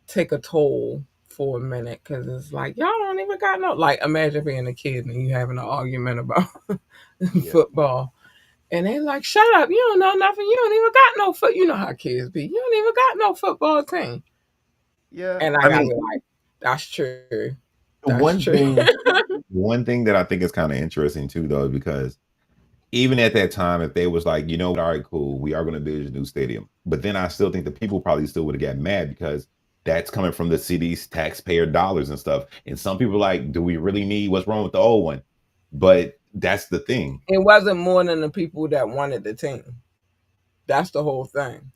take a toll for a minute because it's like y'all don't even got no like. Imagine being a kid and you having an argument about Yeah. football, and they like, "Shut up! You don't know nothing. You don't even got no foot. You know how kids be. You don't even got no football team." Yeah. And I I gotta mean, be like, "That's true. That's one true." thing one thing that I think is kind of interesting too, though, because even at that time, if they was like, you know what, all right, cool, we are going to build a new stadium. But then I still think the people probably still would have got mad because that's coming from the city's taxpayer dollars and stuff. And some people are like, do we really need what's wrong with the old one? But that's the thing. It wasn't more than the people that wanted the team. That's the whole thing.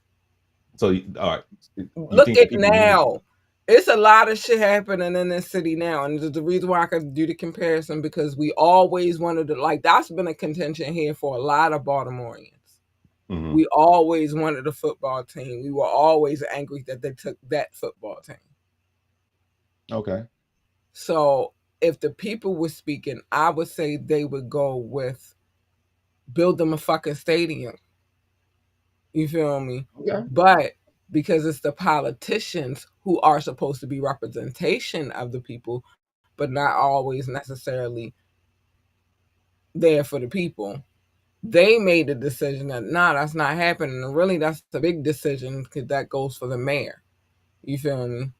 So, all right, you Look think the at people really? now. It's a lot of shit happening in this city now, and the reason why I could do the comparison because we always wanted to like that's been a contention here for a lot of Baltimoreans. Mhm. We always wanted a football team. We were always angry that they took that football team. Okay. So if the people were speaking, I would say they would go with build them a fucking stadium. You feel me? Okay. But because it's the politicians who are supposed to be representation of the people, but not always necessarily there for the people, they made the decision that nah, that's not happening. And really, that's the big decision because that goes for the mayor. You feel me?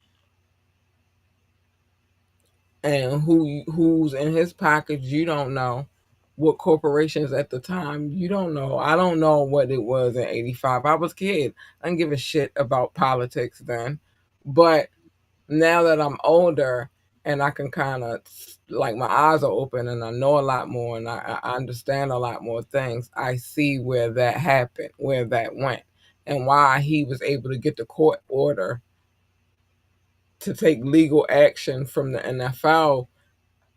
And who's in his pockets, you don't know. What corporations at the time, you don't know. I don't know what it was in '85. I was a kid. I didn't give a shit about politics then. But now that I'm older and I can kind of like my eyes are open and I know a lot more and I understand a lot more things, I see where that happened, where that went, and why he was able to get the court order to take legal action from the NFL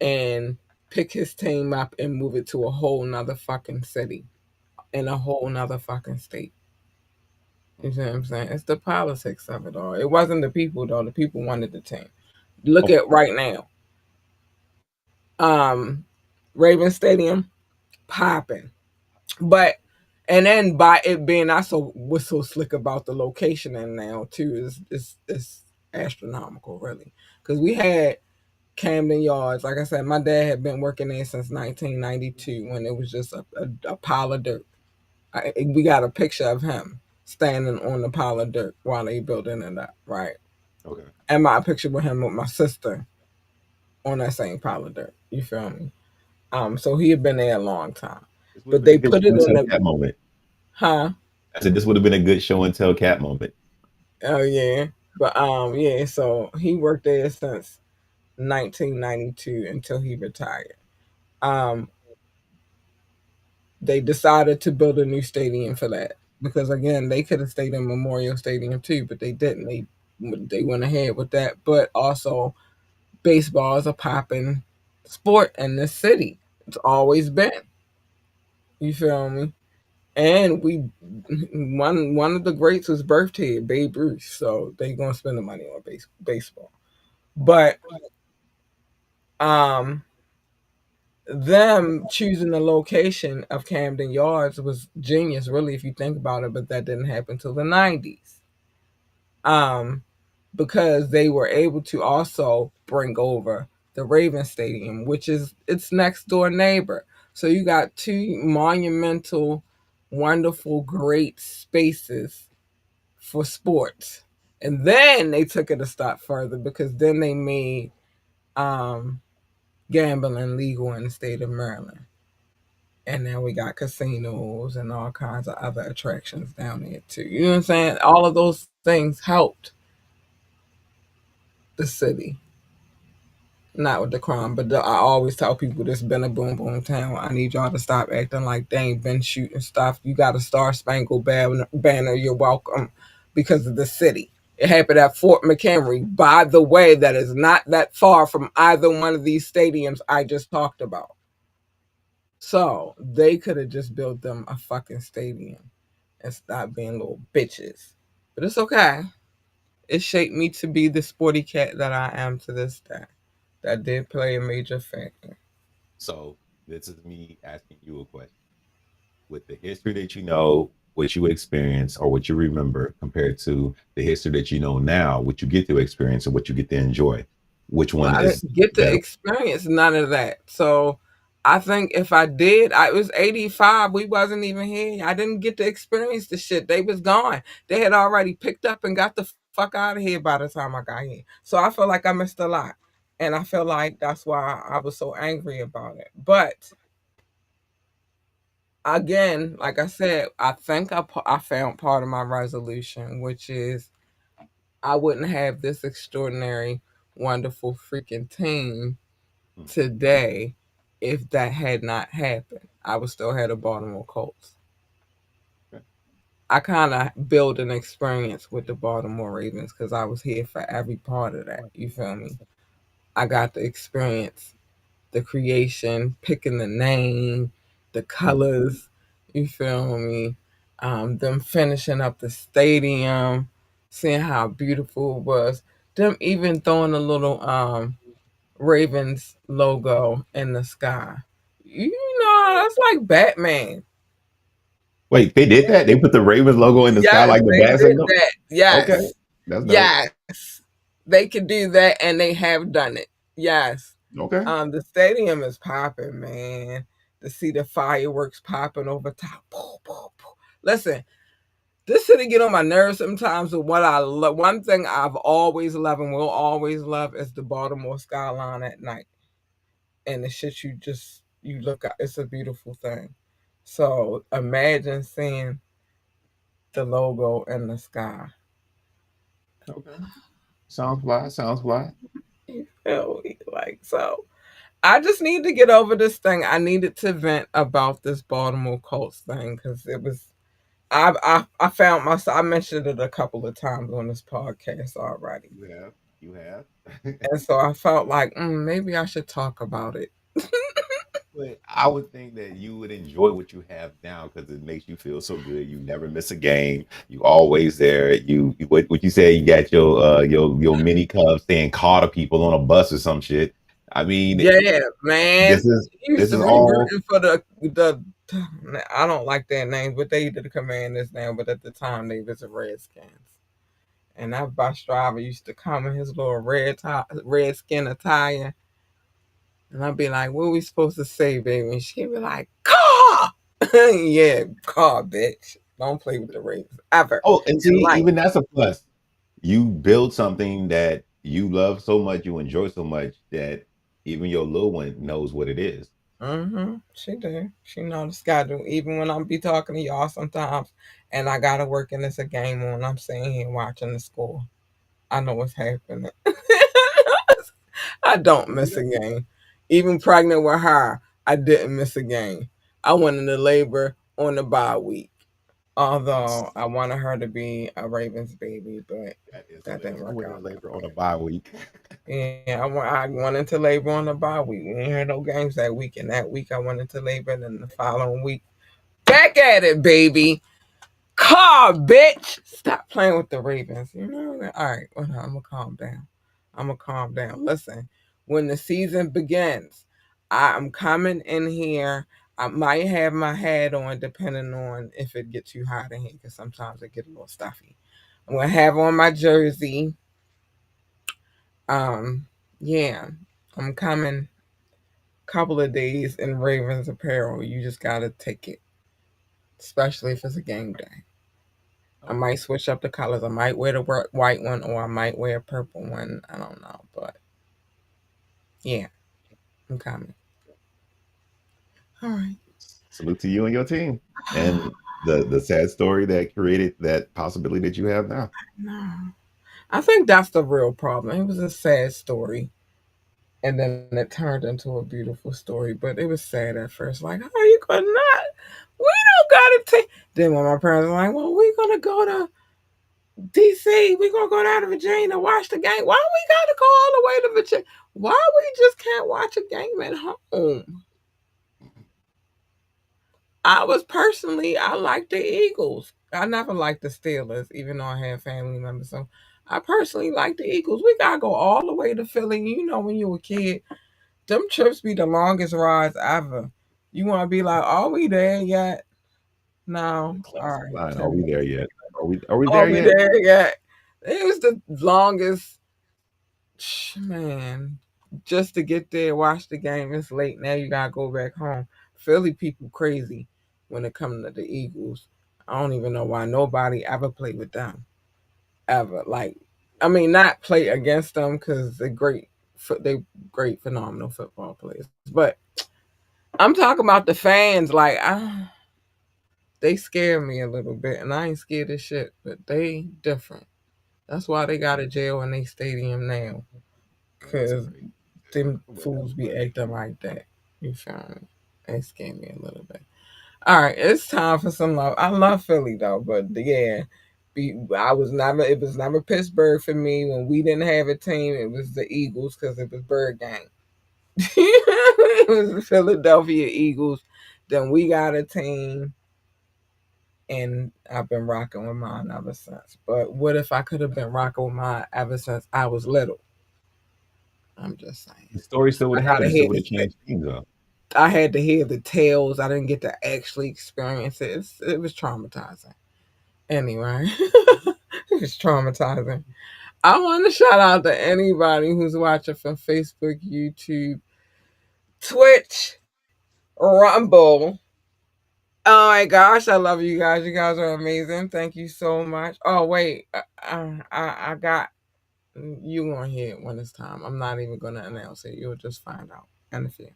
and pick his team up and move it to a whole nother fucking city in a whole nother fucking state. You see what I'm saying? It's the politics of it all. It wasn't the people though. The people wanted the team. Look Okay. at right now. Um Raven Stadium popping. But and then by it being also what's so slick about the location and now too is astronomical really. Because we had Camden Yards. Like I said, my dad had been working there since 1992 when it was just a pile of dirt. We got a picture of him standing on the pile of dirt while they building it up, right? Okay. And my picture with him with my sister on that same pile of dirt. You feel me? So he had been there a long time. This would have But been a they good put show it and in tell the cat moment. huh? I said this would have been a good show and tell cat moment. Oh yeah. But yeah, so he worked there since 1992 until he retired. Um they decided to build a new stadium for that because again they could have stayed in Memorial Stadium too, but they didn't. They went ahead with that. But also baseball is a popping sport in this city. It's always been. You feel me? And we one of the greats was birthed here, Babe Ruth. So they gonna spend the money on baseball. But um them choosing the location of Camden Yards was genius, really, if you think about it. But that didn't happen till the '90s, um, because they were able to also bring over the Raven Stadium, which is its next door neighbor. So you got two monumental, wonderful, great spaces for sports. And then they took it a step further because then they made um, gambling legal in the state of Maryland. And now we got casinos and all kinds of other attractions down there too. You know what I'm saying? All of those things helped the city. Not with the crime, but I always tell people this been a boom boom town. I need y'all to stop acting like they ain't been shooting stuff. You got a Star Spangled Banner. You're welcome because of the city. It happened at Fort McHenry. By the way, that is not that far from either one of these stadiums I just talked about. So they could have just built them a fucking stadium and stop being little bitches. But it's okay. It shaped me to be the sporty cat that I am to this day. That did play a major factor. So this is me asking you a question. With the history that you know, what you experience or what you remember compared to the history that you know now, what you get to experience and what you get to enjoy? Which Well, one I is didn't get to better? experience none of that. So I think if I did, I it was 85. We wasn't even here. I didn't get to experience the shit. They was gone. They had already picked up and got the fuck out of here by the time I got here. So I feel like I missed a lot. And I feel like that's why I was so angry about it. But again, like I said, I think I found part of my resolution, which is I wouldn't have this extraordinary, wonderful freaking team Mm, today if that had not happened. I would still have the Baltimore Colts. okay. I kind of built an experience with the Baltimore Ravens because I was here for every part of that. You feel me? I got to experience the creation, picking the name, the Mm. colors. You feel me? Them finishing up the stadium, seeing how beautiful it was. Them even throwing a little Ravens logo in the sky. You know, that's like Batman. Wait, they did that? They put the Ravens logo in the sky Yes, like the they bat did signal? that. Okay, Yes. that's dope. Yes. They could do that and they have done it. Yes. Okay. The stadium is popping, man. To see the fireworks popping over top. Boom, boom, boom. Listen, this city get on my nerves sometimes, but what I love, one thing I've always loved and will always love is the Baltimore skyline at night. And the shit you look at, it's a beautiful thing. So imagine seeing the logo in the sky. Okay. Sounds fly. Sounds fly. You feel me? Like, so I just need to get over this thing. I needed to vent about this Baltimore Colts thing because it was I found myself, I mentioned it a couple of times on this podcast already. You have. You have. And so I felt like maybe I should talk about it. But I would think that you would enjoy what you have now because it makes you feel so good. You never miss a game. You always there. What you say? You got your mini cub saying call to people on a bus or some shit. I mean, Yeah, man. this is He used this to is be all rooting for the. I don't like their names, but they the Commanders now. But at the time, they was the Redskins. And that bus driver used to come in his little red skin attire, and I'd be like, "What are we supposed to say, baby?" And she'd be like, "Car, yeah, car, bitch. Don't play with the Ravens ever oh, and in see, life." even that's a plus. You build something that you love so much, you enjoy so much that even your little one knows what it is. She do. She know the schedule. Even when I'm be talking to y'all sometimes, and I gotta work and it's a game on, I'm sitting here watching the score. I know what's happening. I don't miss a game. Even pregnant with her, I didn't miss a game. I went into labor on the bye week. Although I wanted her to be a Ravens baby, but That is that didn't hilarious. You work went in out that labor on a way. bye week. Yeah, I went into labor on the bye week. We ain't had no games that week, and that week I went into labor, and then the following week, back at it, baby. Car, bitch. Stop playing with the Ravens. You know? All right, well, I'm gonna calm down. I'm gonna calm down. Listen, when the season begins, I'm coming in here. I might have my hat on, depending on if it gets too hot in here, because sometimes it get a little stuffy. I'm gonna have on my jersey. Um, yeah, I'm coming. Couple of days in Ravens apparel. You just gotta take it, especially if it's a game day. I Okay. might switch up the colors. I might wear the white one or I might wear a purple one. I don't know. But yeah, I'm coming. All right. Salute to you and your team. And the sad story that created that possibility that you have now. No. I think that's the real problem. It was a sad story. And then it turned into a beautiful story. But it was sad at first. Like, how are you going to not? We don't got to take. Then when my parents were like, well, we're going to go to DC. We're going to go down to Virginia to watch the game. Why we got to go all the way to Virginia? Why we just can't watch a game at home? I was personally, I like the Eagles. I never liked the Steelers, even though I had family members. So I personally like the Eagles. We gotta go all the way to Philly. You know, when you were a kid, them trips be the longest rides ever. You want to be like, are we there yet? No. The All classic right. line. Are we Ten. there yet? Are we Are there we yet? there yet? It was the longest, man. Just to get there, watch the game. It's late now. You gotta go back home. Philly people crazy when it comes to the Eagles. I don't even know why nobody ever played with them ever. Like, I mean, not play against them because they're great. They great, phenomenal football players. But I'm talking about the fans. Like, they scare me a little bit, and I ain't scared of shit. But they different. That's why they got a jail in their stadium now. That's Cause crazy. them Whatever, fools be man. acting like that. You feel me? They scare me a little bit. All right, it's time for some love. I love Philly though, but yeah, I was never. It was never Pittsburgh for me when we didn't have a team. It was the Eagles because it was Bird Gang. It was the Philadelphia Eagles. Then we got a team, and I've been rocking with mine ever since. But what if I could have been rocking with mine ever since I was little? I'm just saying. The story still would I have gotta happened. Still hear would have this. changed things up. I had to hear the tales. I didn't get to actually experience it. It was traumatizing. Anyway, it was traumatizing. I want to shout out to anybody who's watching from Facebook, YouTube, Twitch, Rumble. Oh my gosh, I love you guys. You guys are amazing. Thank you so much. Oh wait, I got you on here when it's time. I'm not even gonna announce it. You'll just find out in a few.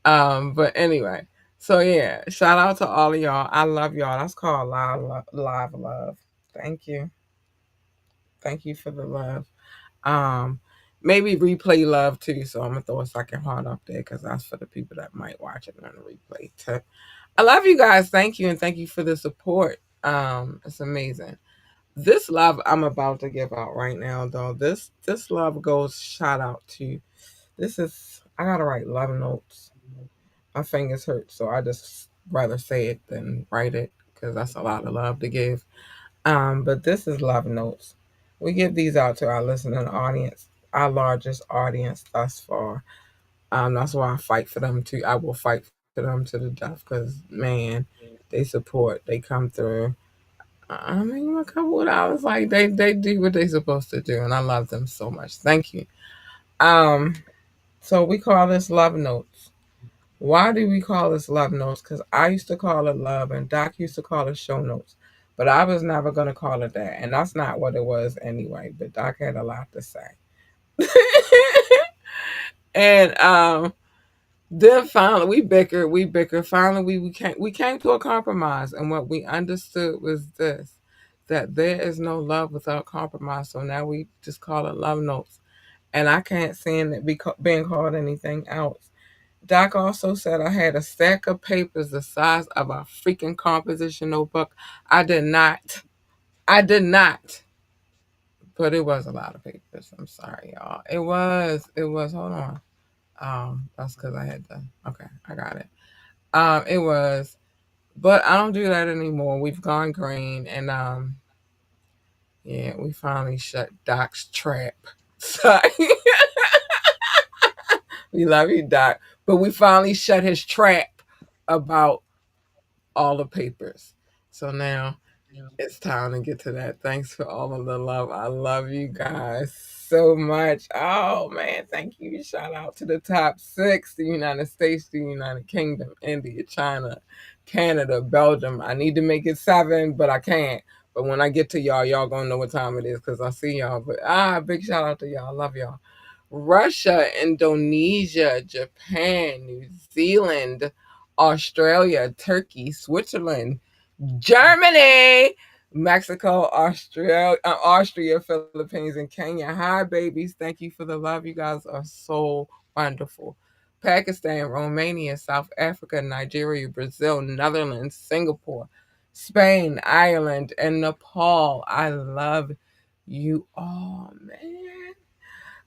But anyway, so yeah, shout out to all of y'all. I love y'all. That's called live love. Thank you. Thank you for the love. Um, Maybe replay love too. So I'm gonna throw a second heart up there because that's for the people that might watch it on the replay too. I love you guys. Thank you and thank you for the support. It's amazing. This love I'm about to give out right now, though. This love goes shout out to. This is I gotta write love notes. My fingers hurt, so I just rather say it than write it because that's a lot of love to give. But this is love notes. We give these out to our listening audience, our largest audience thus far. That's why I fight for them too. I will fight for them to the death because man, they support, they come through. I mean, a couple of hours, like they do what they supposed to do, and I love them so much. Thank you. Um, so we call this love notes. Why do we call this love notes? Because I used to call it love, and Doc used to call it show notes. But I was never going to call it that. And that's not what it was anyway. But Doc had a lot to say. And then finally, we bickered. Finally, we came to a compromise. And what we understood was this that there is no love without compromise. So now we just call it love notes. And I can't stand it being called anything else. Doc also said I had a stack of papers the size of a freaking composition notebook. I did not. I did not. But it was a lot of papers. I'm sorry, y'all. It was. It was. Hold on. That's because I had to. Okay, I got it. It was. But I don't do that anymore. We've gone green, and yeah, we finally shut Doc's trap. Sorry, we love you, Doc. But we finally shut his trap about all the papers. So now it's time to get to that. Thanks for all of the love. I love you guys so much. Oh man, thank you. Shout out to the top six: the United States, the United Kingdom, India, China, Canada, Belgium. I need to make it seven, but I can't. But when I get to y'all, y'all gonna know what time it is because I see y'all. But big shout out to y'all. I love y'all. Russia, Indonesia, Japan, New Zealand, Australia, Turkey, Switzerland, Germany, Mexico, Austria, Philippines, and Kenya. Hi, babies. Thank you for the love. You guys are so wonderful. Pakistan, Romania, South Africa, Nigeria, Brazil, Netherlands, Singapore, Spain, Ireland, and Nepal. I love you all, man.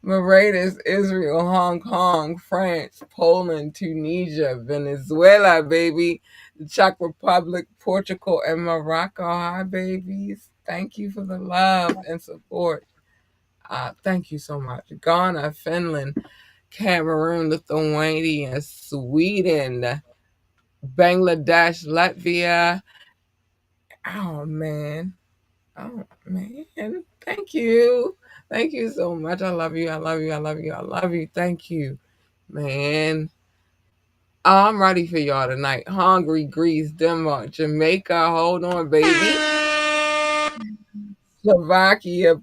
Mauritius, Israel, Hong Kong, France, Poland, Tunisia, Venezuela, baby, the Czech Republic, Portugal, and Morocco. Hi, babies. Thank you for the love and support. Thank you so much. Ghana, Finland, Cameroon, Lithuania, Sweden, Bangladesh, Latvia. Oh man. Oh man. Thank you. Thank you so much. I love you. I love you. I love you. I love you. Thank you. Man. I'm ready for y'all tonight. Hungary, Greece, Denmark, Jamaica. Hold on, baby. Slovakia,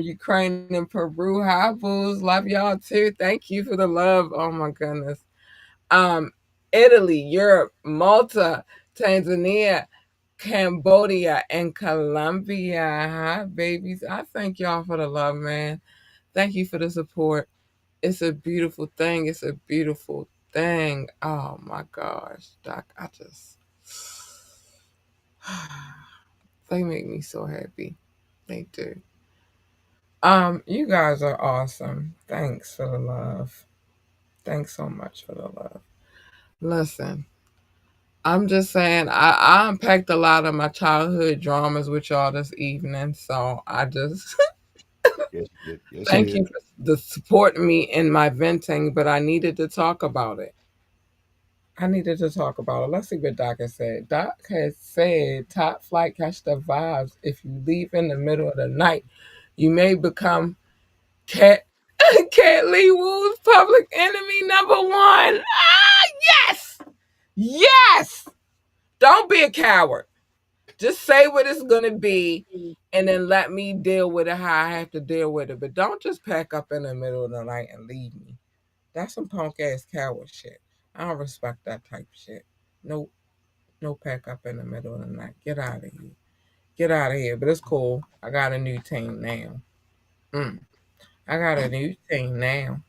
Ukraine, and Peru. Hi, booze. Love y'all too. Thank you for the love. Oh my goodness. Um, Italy, Europe, Malta, Tanzania, Cambodia, and Colombia. Hi, babies. I thank y'all for the love, man. Thank you for the support. It's a beautiful thing. It's a beautiful thing. Oh my gosh, Doc. They make me so happy. They do. You guys are awesome. Thanks for the love. Thanks so much for the love. Listen, I'm just saying I unpacked a lot of my childhood dramas with y'all this evening. So I just Yes, you did. Yes, you thank did. you for the supporting me in my venting, but I needed to talk about it. I needed to talk about it. Let's see what Doc has said. Doc has said top flight catch the vibes. If you leave in the middle of the night, you may become cat Cat Lee Woo's public enemy number one. Ah, yes! Yes! Don't be a coward. Just say what it's gonna be and then let me deal with it how I have to deal with it. But don't just pack up in the middle of the night and leave me. That's some punk ass coward shit. I don't respect that type of shit. No, no pack up in the middle of the night. Get out of here. Get out of here. But it's cool. I got a new team now. Mm. I got a new team now.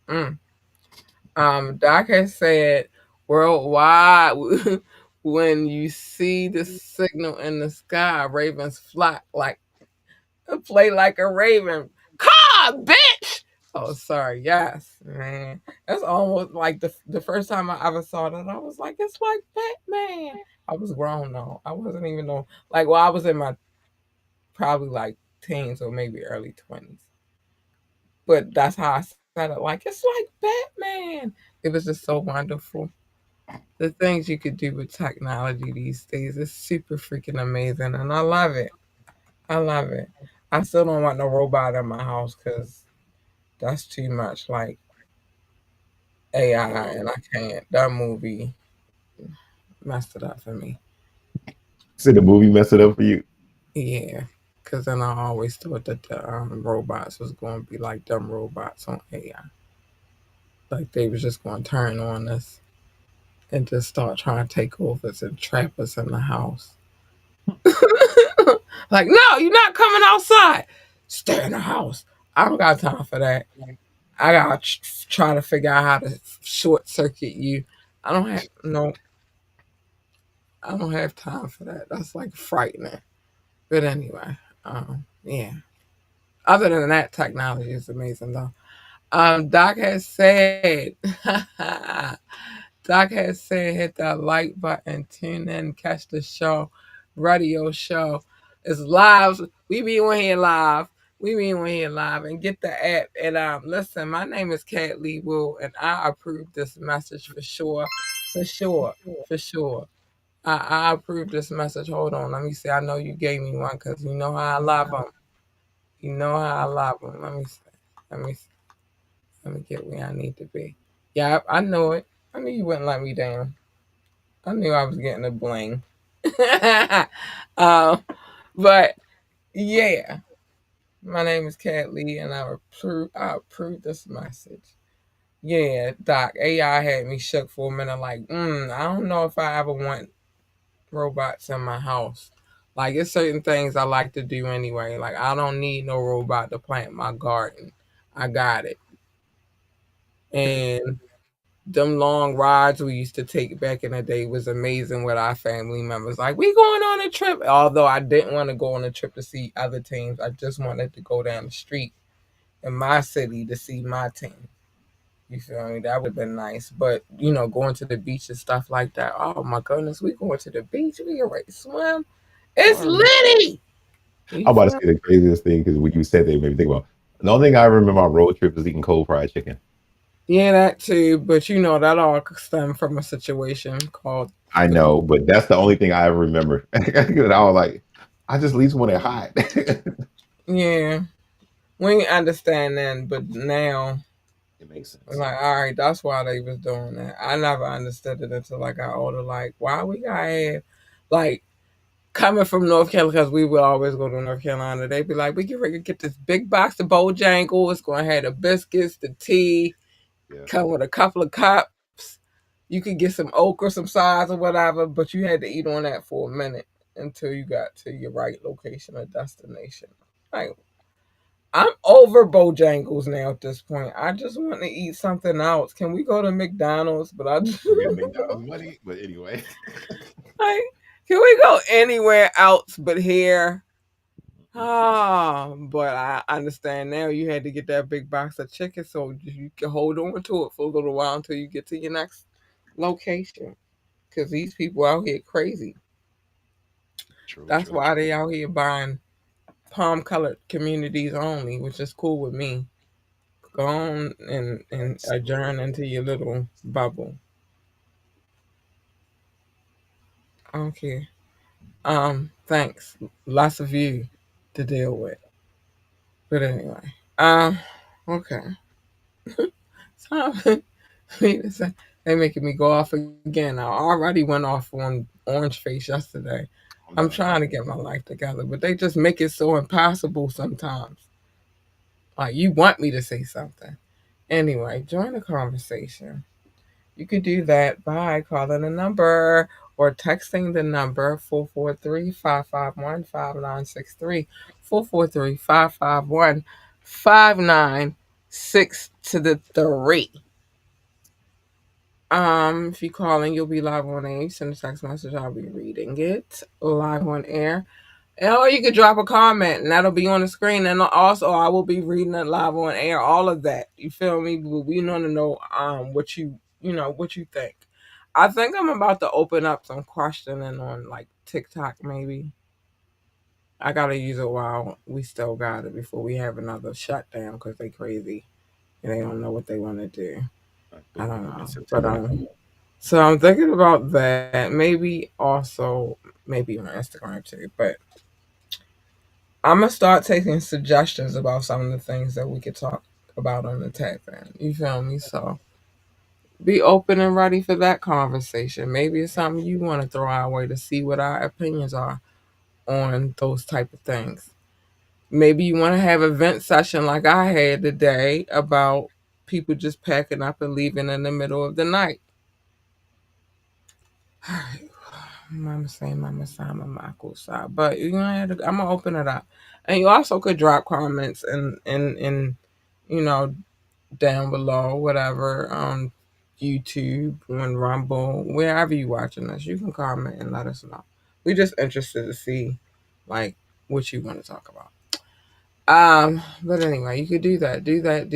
Mm. Doc has said worldwide, when you see the signal in the sky, ravens flock like play like a raven. Caw, bitch. Oh, sorry. Yes, man. That's almost like the first time I ever saw that. I was like, it's like Batman. I was grown though. I wasn't even know. Like, well, I was in my probably like teens or maybe early 20s. But that's how I said it. Like, it's like Batman. It was just so wonderful. The things you could do with technology these days is super freaking amazing, and I love it. I love it. I still don't want no robot in my house because that's too much like AI, and I can't. That movie messed it up for me. So the movie messed it up for you. Yeah, because then I always thought that the robots was going to be like dumb robots on AI. Like they was just going to turn on us and just start trying to take over us and trap us in the house. Like, no, you're not coming outside. Stay in the house. I don't got time for that. I gotta try to figure out how to short circuit you. I don't have no. I don't have time for that. That's like frightening. But anyway, yeah. Other than that, technology is amazing though. Doc has said, Doc has said, hit that like button, tune in, catch the show, radio show. It's live. We be on here live. We be on here live and get the app. And listen, my name is Cat Lee Will, and I approve this message for sure. For sure. For sure. I approve this message. Hold on. Let me see. I know you gave me one because you know how I love them. You know how I love them. Let me see. Let me see. Let me get where I need to be. Yeah, I know it. I knew you wouldn't let me down. I knew I was getting a bling. um, but yeah, my name is Cat Lee, and I approve this message. Yeah, Doc, AI had me shook for a minute. Like, I don't know if I ever want robots in my house. Like, it's certain things I like to do anyway. Like, I don't need no robot to plant my garden. I got it. And them long rides we used to take back in the day was amazing with our family members. Like, we going on a trip. Although I didn't want to go on a trip to see other teams, I just wanted to go down the street in my city to see my team. You feel me? That would have been nice. But, going to the beach and stuff like that. Oh my goodness, we going to the beach. We get ready to swim. It's Word. litty. You I'm about to feel me? say the craziest thing because when you said that, it made me think about the only thing I remember on road trips is eating cold fried chicken. Yeah, that too. But you know, that all stemmed from a situation called I the know, but that's the only thing I ever remember. And I was like, I just least want it hot. yeah. We ain't understand then, but now It makes I'm sense. like, all right, that's why they was doing that. I never understood it until I got older. Like, why we gotta have, like, coming from North Carolina, because we would always go to North Carolina. They'd be like, we get ready to get this big box of Bojangles. It's gonna have the biscuits, the tea, Yeah, come with a couple of cups. You could get some okra, some sides or whatever, but you had to eat on that for a minute until you got to your right location or destination. Like, I'm over Bojangles now at this point. I just want to eat something else. Can we go to McDonald's? But I just we get McDonald's money, but anyway. like, can we go anywhere else but here? Ah, but I understand now you had to get that big box of chicken so you can hold on to it for a little while until you get to your next location. Because these people out here crazy. True, That's true, why true. they out here buying palm colored communities only, which is cool with me. Go on and That's adjourn into your little bubble. Okay. Thanks. Lots of you to deal with. But anyway. Okay. So they making me go off again. I already went off on Orange Face yesterday. oh I'm no. trying to get my life together, but they just make it so impossible sometimes. Like you want me to say something. Anyway, join the conversation. You could do that by calling the number or texting the number 443-551-5963. 443-551-5963 to the 3. If you call in, you'll be live on air. Send a text message, I'll be reading it live on air. Or you could drop a comment and that'll be on the screen. And also I will be reading it live on air. All of that. You feel me? We want to know what what you think. I think I'm about to open up some questioning on like TikTok maybe. I gotta use it while we still got it before we have another shutdown because they crazy and they don't know what they want to do. I don't Boom in know. But September. so I'm thinking about that. Maybe also maybe on Instagram too. But I'm gonna start taking suggestions about some of the things that we could talk about on the tag fan. You feel me? So be open and ready for that conversation. Maybe it's something you want to throw our way to see what our opinions are on those type of things. Maybe you want to have a vent session like I had today about people just packing up and leaving in the middle of the night. Mama say, Mama sign, Mama side. But I'm gonna open it up, and you also could drop comments and you know down below, whatever on YouTube and Rumble, wherever you watching us, you can comment and let us know. We're just interested to see like what you want to talk about. But anyway, you could do that, do that.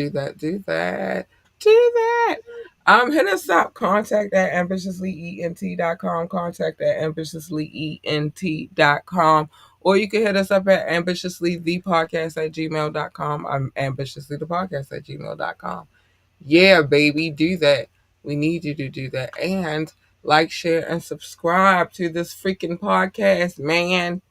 Hit us up. Contact at ambitiouslyent.com. Contact at ambitiouslyent.com. Or you can hit us up at ambitiouslythepodcast at gmail.com. I'm ambitiouslythepodcast at gmail.com. Yeah, baby, do that. We need you to do that. And like, share, and subscribe to this freaking podcast, man,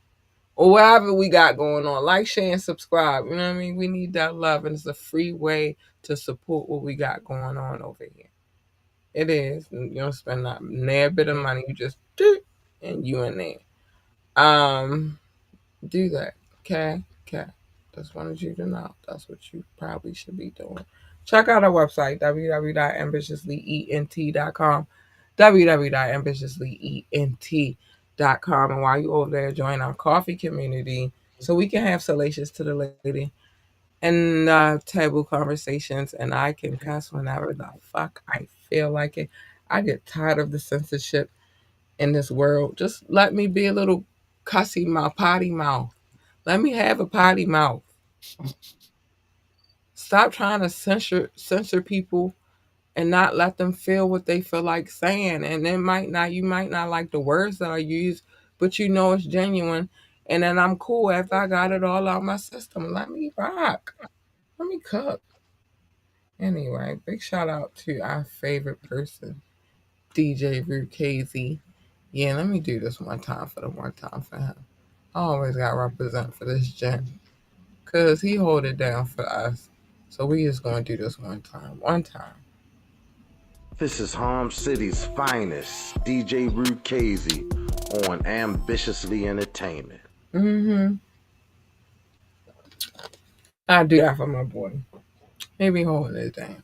or whatever we got going on. Like, share, and subscribe. You know what I mean? We need that love, and it's a free way to support what we got going on over here. It is. You don't spend not near bit of money. You just do, and you in there. Um, do that. Okay, okay. Just wanted you to know that's what you probably should be doing. Check out our website www.ambitiouslyent.com, www.ambitiouslyent.com, and while you over there, join our coffee community so we can have salacious to the lady and taboo conversations, and I can cuss whenever the fuck I feel like it. I get tired of the censorship in this world. Just let me be a little cussy mouth, potty mouth. Let me have a potty mouth. Stop trying to censor people and not let them feel what they feel like saying. And it might not you might not like the words that I use, but you know it's genuine. And then I'm cool after I got it all out my system. Let me rock. Let me cook. Anyway, big shout out to our favorite person, DJ Rukazy. Yeah, let me do this one time for the one time for him. I always got to represent for this gent. Because he hold it down for us. So we just going to do this one time. One time. This is Harm City's finest, DJ Rukazy on Ambitiously Entertainment. Mm-hmm. I do that for my boy. Maybe holding it down.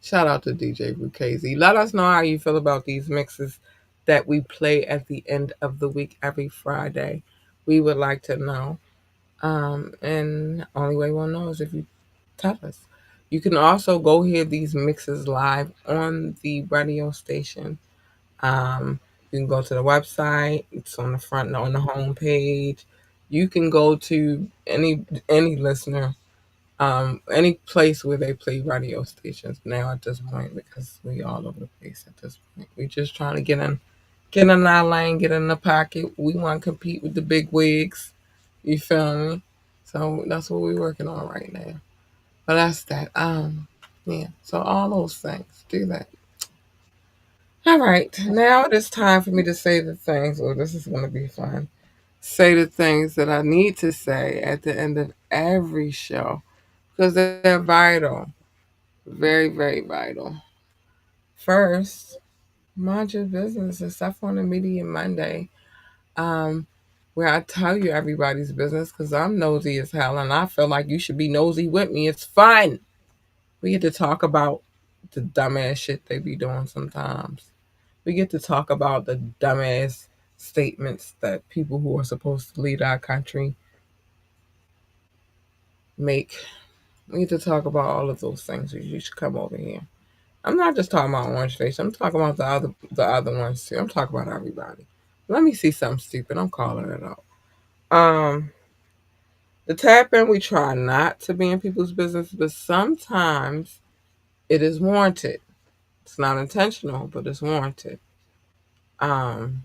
Shout out to DJ Rukazy. Let us know how you feel about these mixes that we play at the end of the week every Friday. We would like to know. And only way we'll know is if you tell us. You can also go hear these mixes live on the radio station. You can go to the website. It's on the front on the home page. You can go to any listener, any place where they play radio stations now at this point because we all over the place at this point. We just trying to get in our lane, get in the pocket. We want to compete with the big wigs. You feel me? So that's what we're working on right now. But that's that. Yeah. So all those things, do that. All right. Now it is time for me to say the things. Oh, this is gonna be fun. Say the things that I need to say at the end of every show because they're vital, very, very vital. First, mind your business except on the Media Monday, um, where I tell you everybody's business because I'm nosy as hell and I feel like you should be nosy with me. It's fun. We get to talk about the dumbass shit they be doing sometimes. We get to talk about the dumbass statements that people who are supposed to lead our country make. We get to talk about all of those things. You should come over here. I'm not just talking about Orange Face. I'm talking about the other ones too. I'm talking about everybody. Let me see something stupid. I'm calling it out. Um, the tap in, we try not to be in people's business, but sometimes it is warranted. It's not intentional, but it's warranted. Um,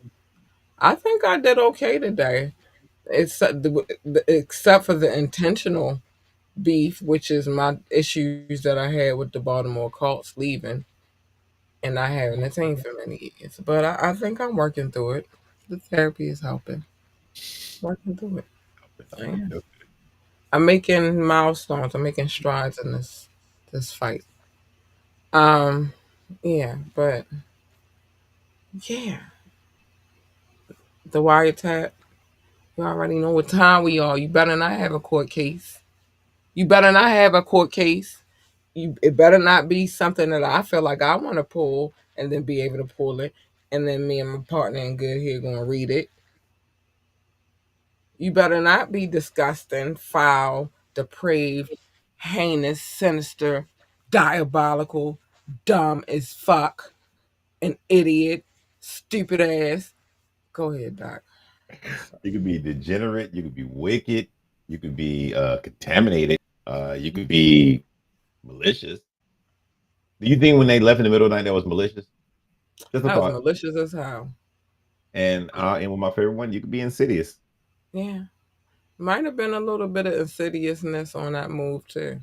I think I did okay today. Except for the intentional beef, which is my issues that I had with the Baltimore Colts leaving, and I haven't attained for many years. But I think I'm working through it. The therapy is helping. Working through it. I am. I'm making milestones. I'm making strides in this fight. Um, yeah, but yeah, the wiretap. You already know what time we are. You better not have a court case. You better not have a court case. It better not be something that I feel like I want to pull and then be able to pull it, and then me and my partner in good here gonna read it. You better not be disgusting, foul, depraved, heinous, sinister, diabolical, dumb as fuck, an idiot, stupid ass. Go ahead, Doc. You could be degenerate. You could be wicked. You could be contaminated. You could be malicious. Do you think when they left in the middle of the night that was malicious? Just a That was thought. malicious as hell. And with my favorite one, you could be insidious. Yeah. Might have been a little bit of insidiousness on that move too.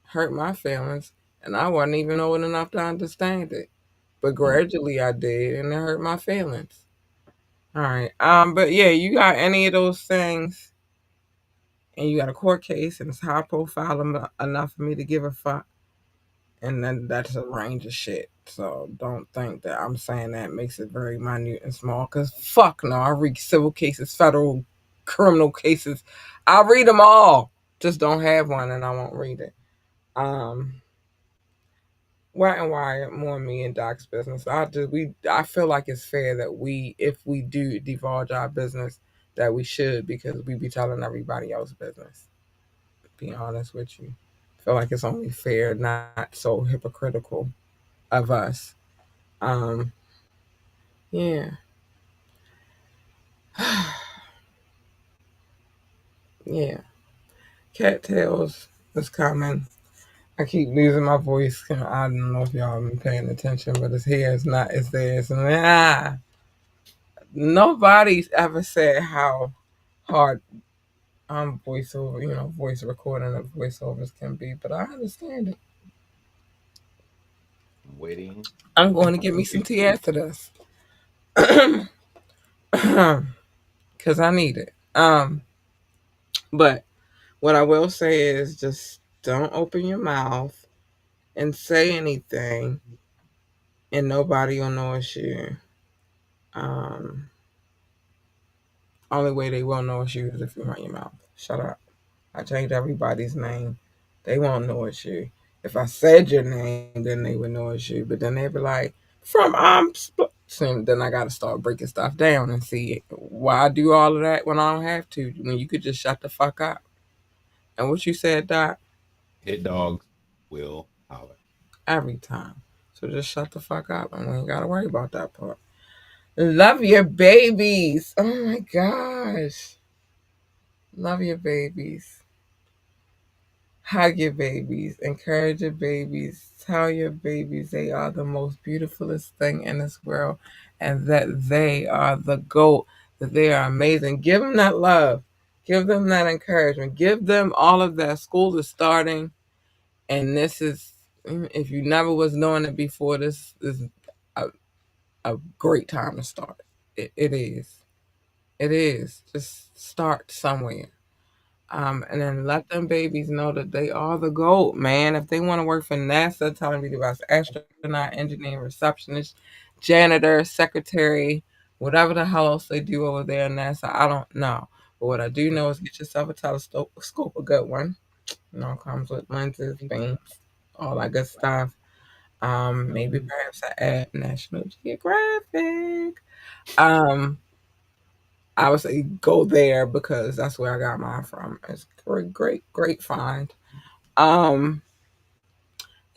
Hurt my feelings, and I wasn't even old enough to understand it. But Mm. gradually I did, and it hurt my feelings. All right. But yeah, you got any of those things, and you got a court case, and it's high profile enough for me to give a fuck, and then that's a range of shit. So don't think that I'm saying that makes it very minute and small, cause fuck no, I read civil cases, federal criminal cases, I read them all. Just don't have one, and I won't read it. Um, Wet and Wired, more me and Doc's business. I feel like it's fair that if we do divulge our business, that we should because we be telling everybody else business. Be honest with you, I feel like it's only fair, not so hypocritical of us. Um, yeah, yeah. Cattails is coming. I keep losing my voice. I don't know if y'all been paying attention, but it's here. It's not. It's there. It's nobody's ever said how hard voiceover, voice recording of voiceovers can be, but I understand it. I'm waiting I'm going to get to me some hear. tea after this. Because I need it. But what I will say is just don't open your mouth and say anything, and nobody will know it's you. Um, Only way they will know it's you is if you run your mouth. Shut up. I changed everybody's name. They won't know it's you. If I said your name, then they would know it's you. But then they'd be like, from so then I got to start breaking stuff down and see why I do all of that when I don't have to. When you could just shut the fuck up. And what you said, Doc, Hit dogs will holler. every time. So just shut the fuck up, and we ain't gotta worry about that part. Love your babies. Oh my gosh. Love your babies. Hug your babies, encourage your babies, tell your babies they are the most beautifulest thing in this world and that they are the GOAT, that they are amazing. Give them that love, give them that encouragement, give them all of that. School is starting, and this is, if you never was doing it before, this is a, a great time to start. It is. It is. Just start somewhere. And then let them babies know that they are the GOAT, man. If they want to work for NASA, tell them to be about astronaut, engineer, receptionist, janitor, secretary, whatever the hell else they do over there in NASA. I don't know. But what I do know is get yourself a telescope, a good one. Comes with lenses, beams, all that good stuff. Maybe perhaps I add National Geographic. Um, I would say go there because that's where I got mine from. It's great, great, great find. Um,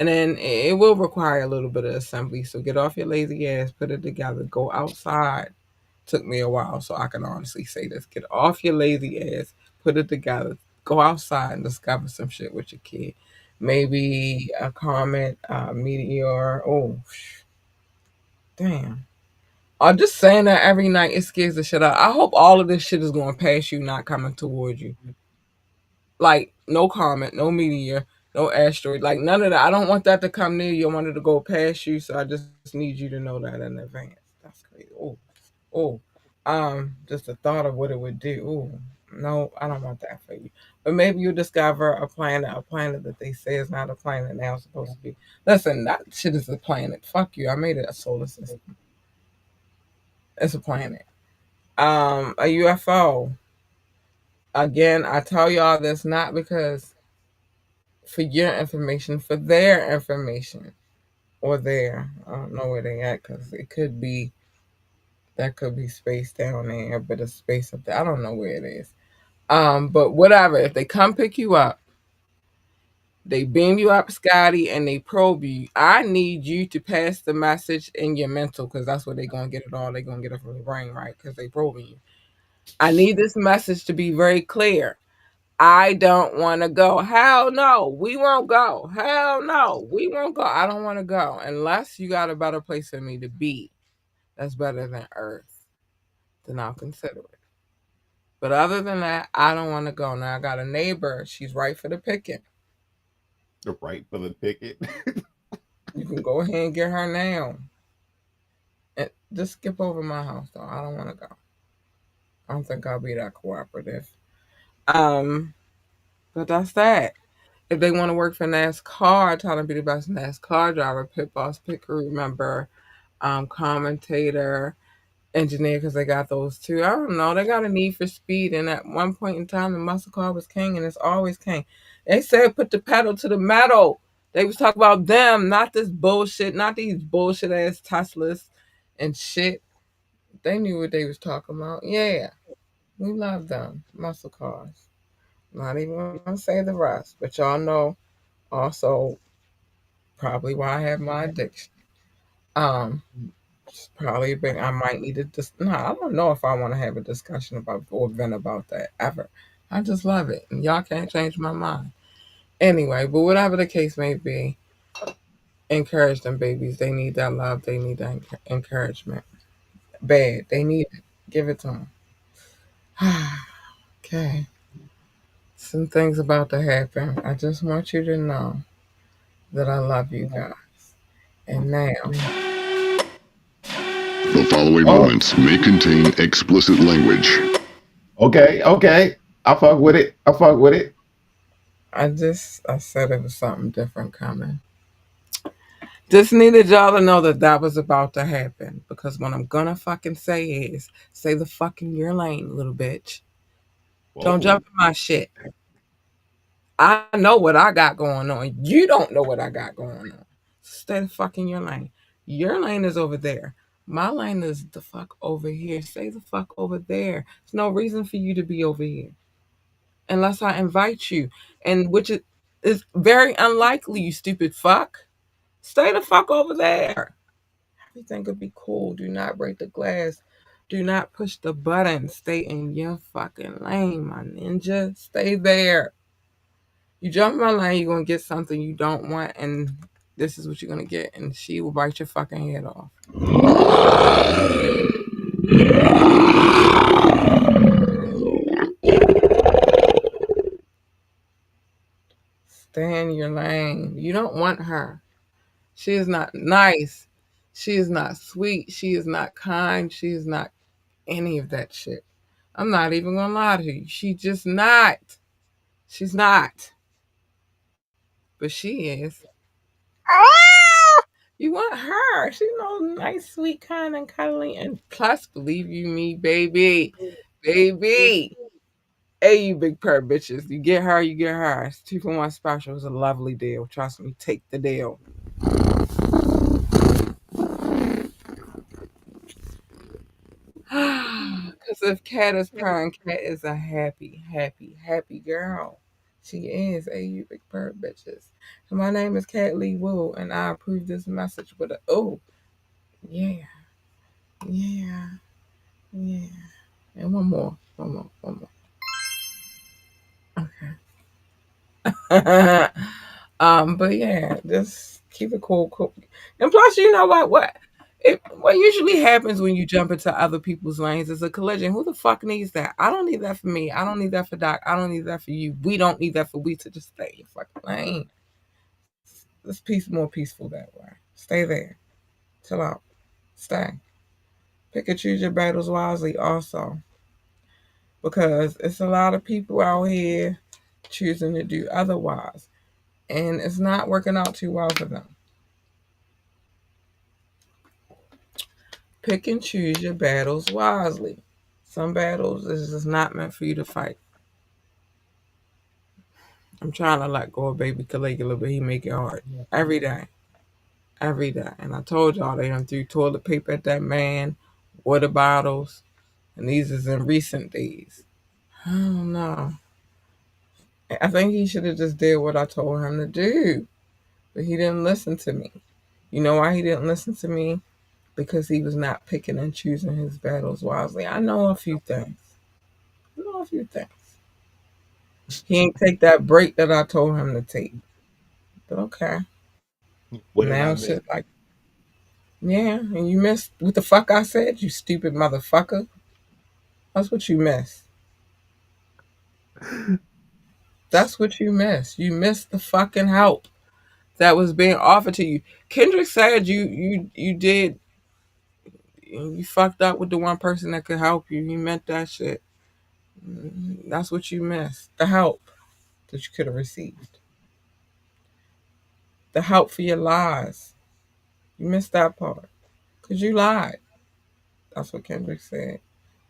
and then it will require a little bit of assembly. So get off your lazy ass, put it together, go outside. Took me a while, so I can honestly say this. Get off your lazy ass, put it together, go outside and discover some shit with your kid. Maybe a comet, meteor. Oh, damn. I'm just saying that every night it scares the shit out. I hope all of this shit is going past you, not coming towards you. Like no comet, no meteor, no asteroid, like none of that. I don't want that to come near you. I want it to go past you, so I just need you to know that in advance. That's crazy. Oh, oh, just the thought of what it would do. Oh, no, I don't want that for you. But maybe you discover a planet that they say is not a planet now it's supposed to be. Listen, that shit is a planet. Fuck you. I made it a solar system. It's a planet. A UFO. Again, I tell y'all this not because for your information, for their information, or there. I don't know where they at because it could be that could be space down there, but it's space up there. I don't know where it is. But whatever. If they come pick you up, they beam you up, Scotty, and they probe you. I need you to pass the message in your mental because that's where they're gonna get it all. They're gonna get it from your brain, right? Because they probing you. I need this message to be very clear. I don't want to go. Hell no, we won't go. Hell no, we won't go. I don't want to go unless you got a better place for me to be. That's better than Earth. Then I'll consider it. But other than that, I don't want to go. Now I got a neighbor. She's right for the picking. Right for the ticket. You can go ahead and get her now. And just skip over my house though. I don't want to go. I don't think I'll be that cooperative. Um, but that's that. If they want to work for NASCAR, tell them to be the best NASCAR driver, pit boss, pit crew member, commentator, engineer, because they got those too. I don't know. They got a need for speed, and at one point in time, the muscle car was king, and it's always king. They said put the pedal to the metal. They was talking about them, not this bullshit, not these bullshit ass Teslas and shit. They knew what they was talking about. Yeah, we love them muscle cars. Not even gonna say the rest, but y'all know also probably why I have my addiction. Um, it's probably been I might need to just no, I don't know if I want to have a discussion about or vent about that ever. I just love it, and y'all can't change my mind. Anyway, but whatever the case may be, encourage them babies. They need that love. They need that encouragement. Bad. They need it. Give it to them. Okay. Some things about to happen. I just want you to know that I love you guys. And now, The following Oh, moments may contain explicit language. okay, okay. I fuck with it. I fuck with it. I said it was something different coming. Just needed y'all to know that that was about to happen. Because what I'm gonna fucking say is, say the fucking your lane, little bitch. Don't Whoa. jump in my shit. I know what I got going on. You don't know what I got going on. Stay the fuck in your lane. Your lane is over there. My lane is the fuck over here. Stay the fuck over there. There's no reason for you to be over here unless I invite you, and which is very unlikely. You stupid fuck. Stay the fuck over there. Everything could be cool. Do not break the glass. Do not push the button. Stay in your fucking lane, my ninja. Stay there. You jump in my lane, you're gonna get something you don't want, and this is what you're gonna get, and she will bite your fucking head off. Stay in your lane. You don't want her. She is not nice. She is not sweet. She is not kind. She is not any of that shit. I'm not even gonna lie to you. She just not. She's not. But she is. Ah! You want her. She's no nice, sweet, kind, and cuddly. And plus, believe you me, baby. Baby. Hey, you big purr bitches. You get her, you get her. It's 2 for 1 special. It's a lovely deal. Trust me, take the deal. Because if Cat is purring, Cat is a happy, happy, happy girl. She is. Hey, you big purr bitches. So my name is Cat Lee Wu, and I approve this message with a oh, yeah, yeah, yeah. And one more. But yeah, just keep it cool, cool. And plus, you know what? What usually happens when you jump into other people's lanes is a collision. Who the fuck needs that? I don't need that for me. I don't need that for Doc. I don't need that for you. We don't need that for we to just stay in your fucking lane. This peace more peaceful that way. Stay there. Chill out. Stay. Pick and choose your battles wisely also. Because it's a lot of people out here choosing to do otherwise. And it's not working out too well for them. Pick and choose your battles wisely. Some battles is just not meant for you to fight. I'm trying to let go of baby Caligula, but he make it hard. Every day. Every day. And I told y'all they done threw toilet paper at that man, water bottles, and these is in recent days. I don't know. I think he should have just did what I told him to do. But he didn't listen to me. You know why he didn't listen to me? Because he was not picking and choosing his battles wisely. I know a few things. I know a few things. He ain't take that break that I told him to take. But okay. What did Now I it's miss? just like, yeah, and you missed what the fuck I said, you stupid motherfucker. That's what you missed. That's what you missed. You missed the fucking help that was being offered to you. Kendrick said you did you fucked up with the one person that could help you. He meant that shit. That's what you missed. The help that you could have received. The help for your lies. You missed that part. Cause you lied. That's what Kendrick said.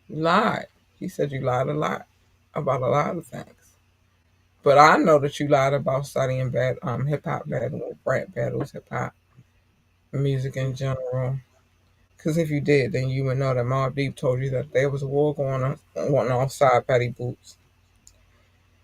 You lied. He said you lied a lot about a lot of things. But I know that you lied about studying hip hop battles, rap battles, hip hop music in general. Because if you did, then you would know that Mobb Deep told you that there was a war going on outside Patty Boots.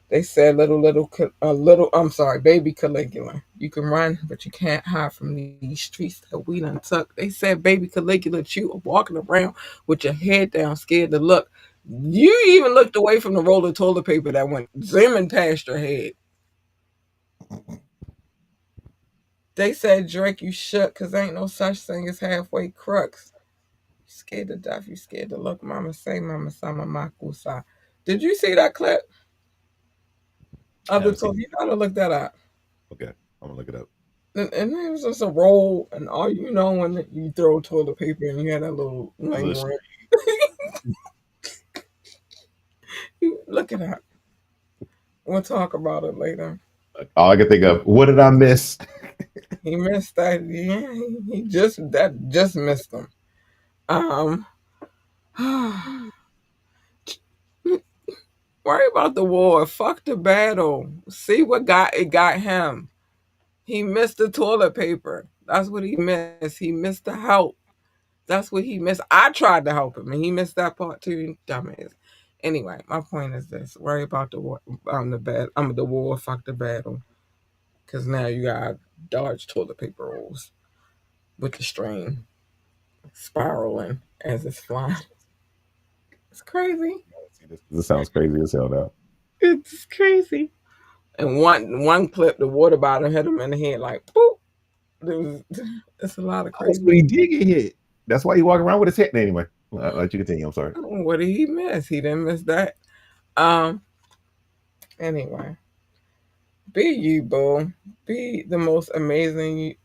They said I'm sorry, baby Caligula. You can run, but you can't hide from these streets that we done took. They said, baby Caligula, you are walking around with your head down, scared to look. You even looked away from the roll of toilet paper that went zooming past your head. They said, Drake, you shook, because ain't no such thing as halfway crooks. You scared to death, you scared to look. Mama say, Mama sama makusa. Did you see that clip? Other Haven't seen talk, it. you gotta look that up. Okay, I'm gonna look it up. And it was just a roll, and all you know when you throw toilet paper and you had that little It's a little lingering. Look it up. We'll talk about it later. all I can think of. What did I miss? He missed that. Yeah, he just missed them. Um, worry about the war. Fuck the battle. See what got him. He missed the toilet paper. That's what he missed. He missed the help. That's what he missed. I tried to help him, and he missed that part too. Dumbass. Anyway, my point is this: worry about the war. The bad. The war. Fuck the battle. Because now you got dodge toilet paper rolls with the string spiraling as it's flying. It's crazy. See, this sounds crazy as hell now. It's crazy. And one clip, the water bottle hit him in the head like boop. There was, it's a lot of Oh, so crazy. he did get hit. That's why he walking around with his head. Anyway, I'll let you continue. I'm sorry. What did he miss? He didn't miss that. Um. Anyway, be you, boo. Be the most amazingly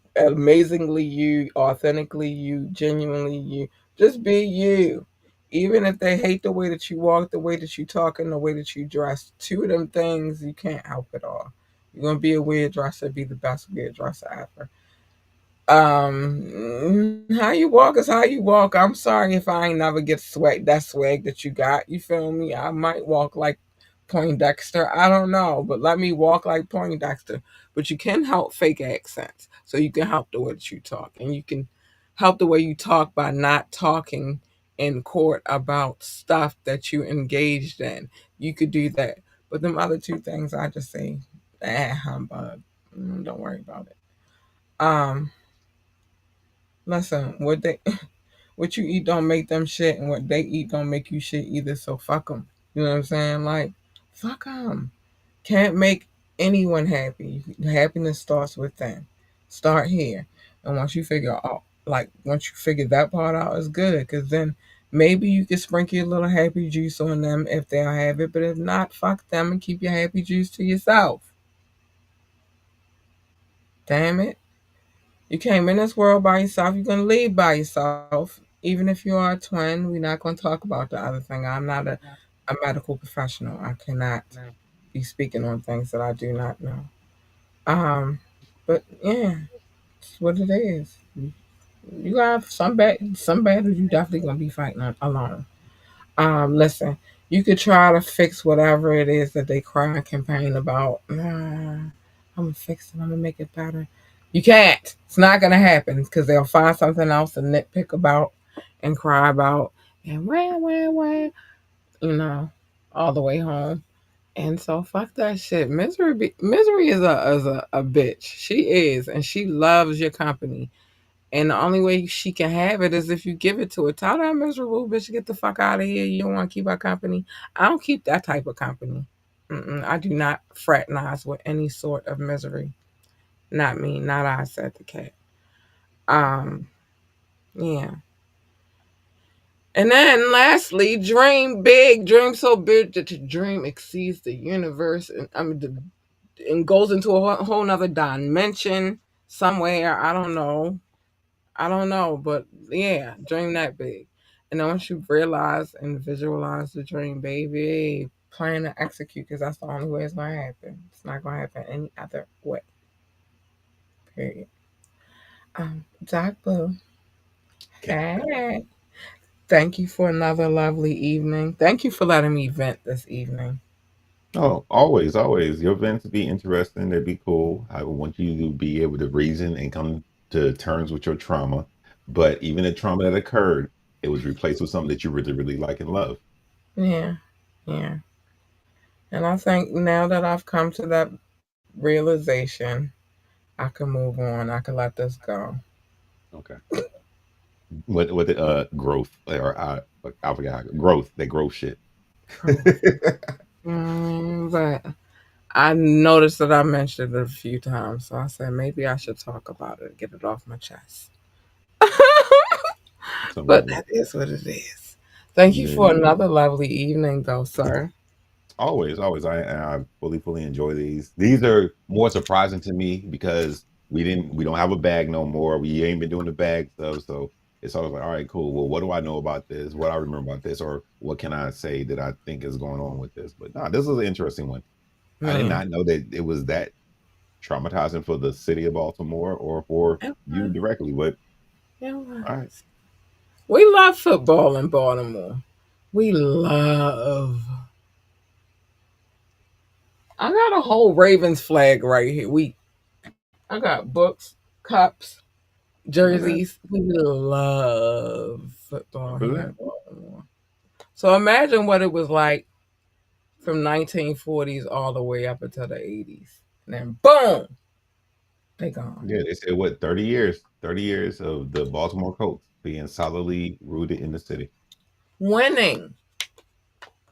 you, authentically you, genuinely you. Just be you. Even if they hate the way that you walk, the way that you talk, and the way that you dress, two of them things you can't help it all. You're gonna be a weird dresser, be the best weird dresser ever. How you walk is how you walk. I'm sorry if I ain't never get swag that you got. You feel me? I might walk like Poindexter. I don't know, but let me walk like Poindexter. But you can help fake accents, so you can help the way that you talk, and you can help the way you talk by not talking in court about stuff that you engaged in. You could do that, but them other two things, I just say, humbug. Don't worry about it. Um. Listen, what you eat don't make them shit, and what they eat don't make you shit either. So fuck them. You know what I'm saying? Like, fuck them. Can't make anyone happy. Happiness starts within. Start here, and once you figure out, like, once you figure that part out, is good. Cause then maybe you can sprinkle a little happy juice on them if they'll have it. But if not, fuck them and keep your happy juice to yourself. Damn it. You came in this world by yourself. You're gonna leave by yourself. Even if you are a twin, we're not gonna talk about the other thing. I'm not a medical professional. I cannot be speaking on things that I do not know. Um, but yeah, it's what it is. You have some battles you definitely gonna be fighting alone. Listen, you could try to fix whatever it is that they cry and complain about. Nah, I'm gonna fix it. I'm gonna make it better. You can't. It's not gonna happen because they'll find something else to nitpick about and cry about and you know, all the way home. And so fuck that shit. Misery is a bitch. She is, and she loves your company. And the only way she can have it is if you give it to her. Tell that miserable bitch to get the fuck out of here. You don't want to keep our company. I don't keep that type of company. I do not fraternize with any sort of misery. Not me. Not I, said the cat. Um, yeah. And then lastly, dream big. Dream so big that your dream exceeds the universe. And and goes into a whole nother dimension somewhere. I don't know. I don't know, but yeah, dream that big. And then once you realize and visualize the dream, baby, plan to execute because that's the only way it's going to happen. It's not going to happen any other way. Period. Doc Boo. Okay. Hey. Thank you for another lovely evening. Thank you for letting me vent this evening. Oh, always, always. Your events be interesting. They'd be cool. I want you to be able to reason and come to terms with your trauma. But even the trauma that occurred, it was replaced with something that you really, really like and love. Yeah, yeah. And I think now that I've come to that realization, I can move on. I can let this go. Okay. What the growth or I forgot growth, that growth shit. Growth. But I noticed that I mentioned it a few times, so I said maybe I should talk about it, get it off my chest. Something But like that. that is what it is. Thank you Yeah. for another lovely evening, though, sir. Always, always. I fully enjoy these. These are more surprising to me because we don't have a bag no more. We ain't been doing the bag stuff, so it's always like, all right, cool. Well, what do I know about this? What I remember about this, or what can I say that I think is going on with this? But no, this is an interesting one. I did Mm. not know that it was that traumatizing for the city of Baltimore or for It you was. directly. But It all right, was. We love football in Baltimore. We love. I got a whole Ravens flag right here. I got books, cups, okay, jerseys. We love football here in represent. Baltimore. So imagine what it was like from 1940s all the way up until the 80s. And then boom, they gone. Yeah, they said what 30 years, 30 years of the Baltimore Colts being solidly rooted in the city Winning.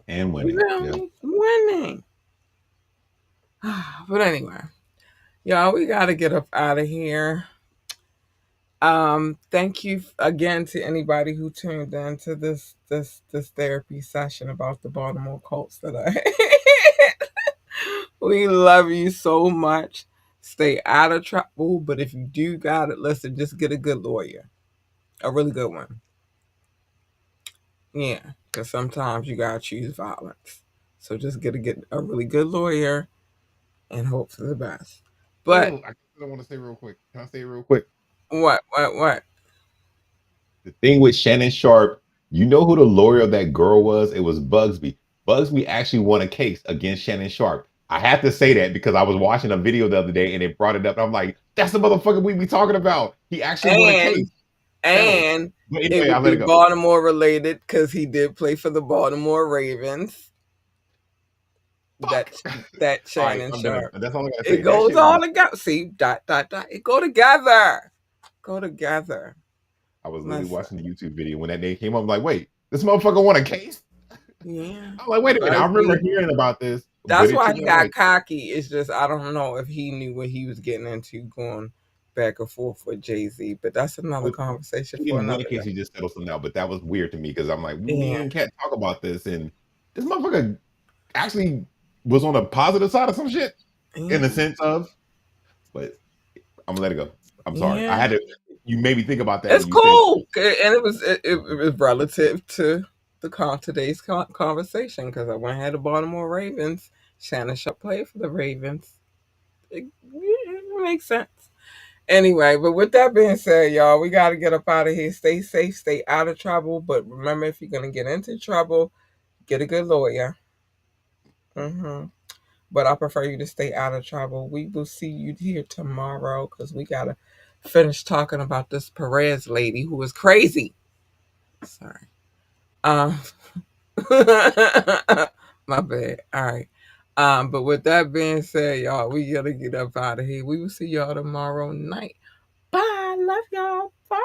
and You winning. feel Yeah. me? Winning. But anyway, y'all, we got to get up out of here. Thank you again to anybody who tuned in to this therapy session about the Baltimore Colts today. We love you so much. Stay out of trouble, but if you do got it, listen, just get a good lawyer, a really good one. Yeah, because sometimes you gotta choose violence. So just get a really good lawyer and hope for the best. But Oh, I want to say real quick. Can I say it real quick? what? The thing with Shannon Sharp, you know who the lawyer of that girl was? It was Bugsby. Bugsby actually won a case against Shannon Sharp. I have to say that because I was watching a video the other day and it brought it up. And I'm like, that's the motherfucker we be talking about. He actually won a case, And settled. and But it anyway, I'll would let be it go. Baltimore related because he did play for the Baltimore Ravens. That Fuck. that All right, Shannon I'm done. Sharp. That's all I gotta It say. That goes shit all was. together. See, dot dot dot. It go together. Go together. I was literally Listen, watching the YouTube video when that name came up. I'm like, wait, this motherfucker won a case? yeah. I'm like, wait a minute. I remember Busby. hearing about this, but That's it why took he me got like, cocky. It's just I don't know if he knew what he was getting into going back and forth with Jay-Z. But that's another well, conversation he for didn't win a another case. day. He just settled something out. But that was weird to me because I'm like, me Yeah. and Cat talk about this, and this motherfucker actually was on the positive side of some shit in the Yeah. sense of, but I'm gonna let it go. I'm sorry. I Yeah. had to. You made me think about that It's when you said, cool, and it was relative to today's conversation because I went ahead to Baltimore Ravens. Shannon Sharp played for the Ravens. It makes sense. Anyway, but with that being said, y'all, we got to get up out of here. Stay safe, stay out of trouble. But remember, if you're gonna get into trouble, get a good lawyer. hmm But I prefer you to stay out of trouble. We will see you here tomorrow because we gotta finish talking about this Perez lady who is crazy. Sorry. Um, my bad. All right. But with that being said, y'all, we gotta get up out of here. We will see y'all tomorrow night. Bye. Love y'all. Bye.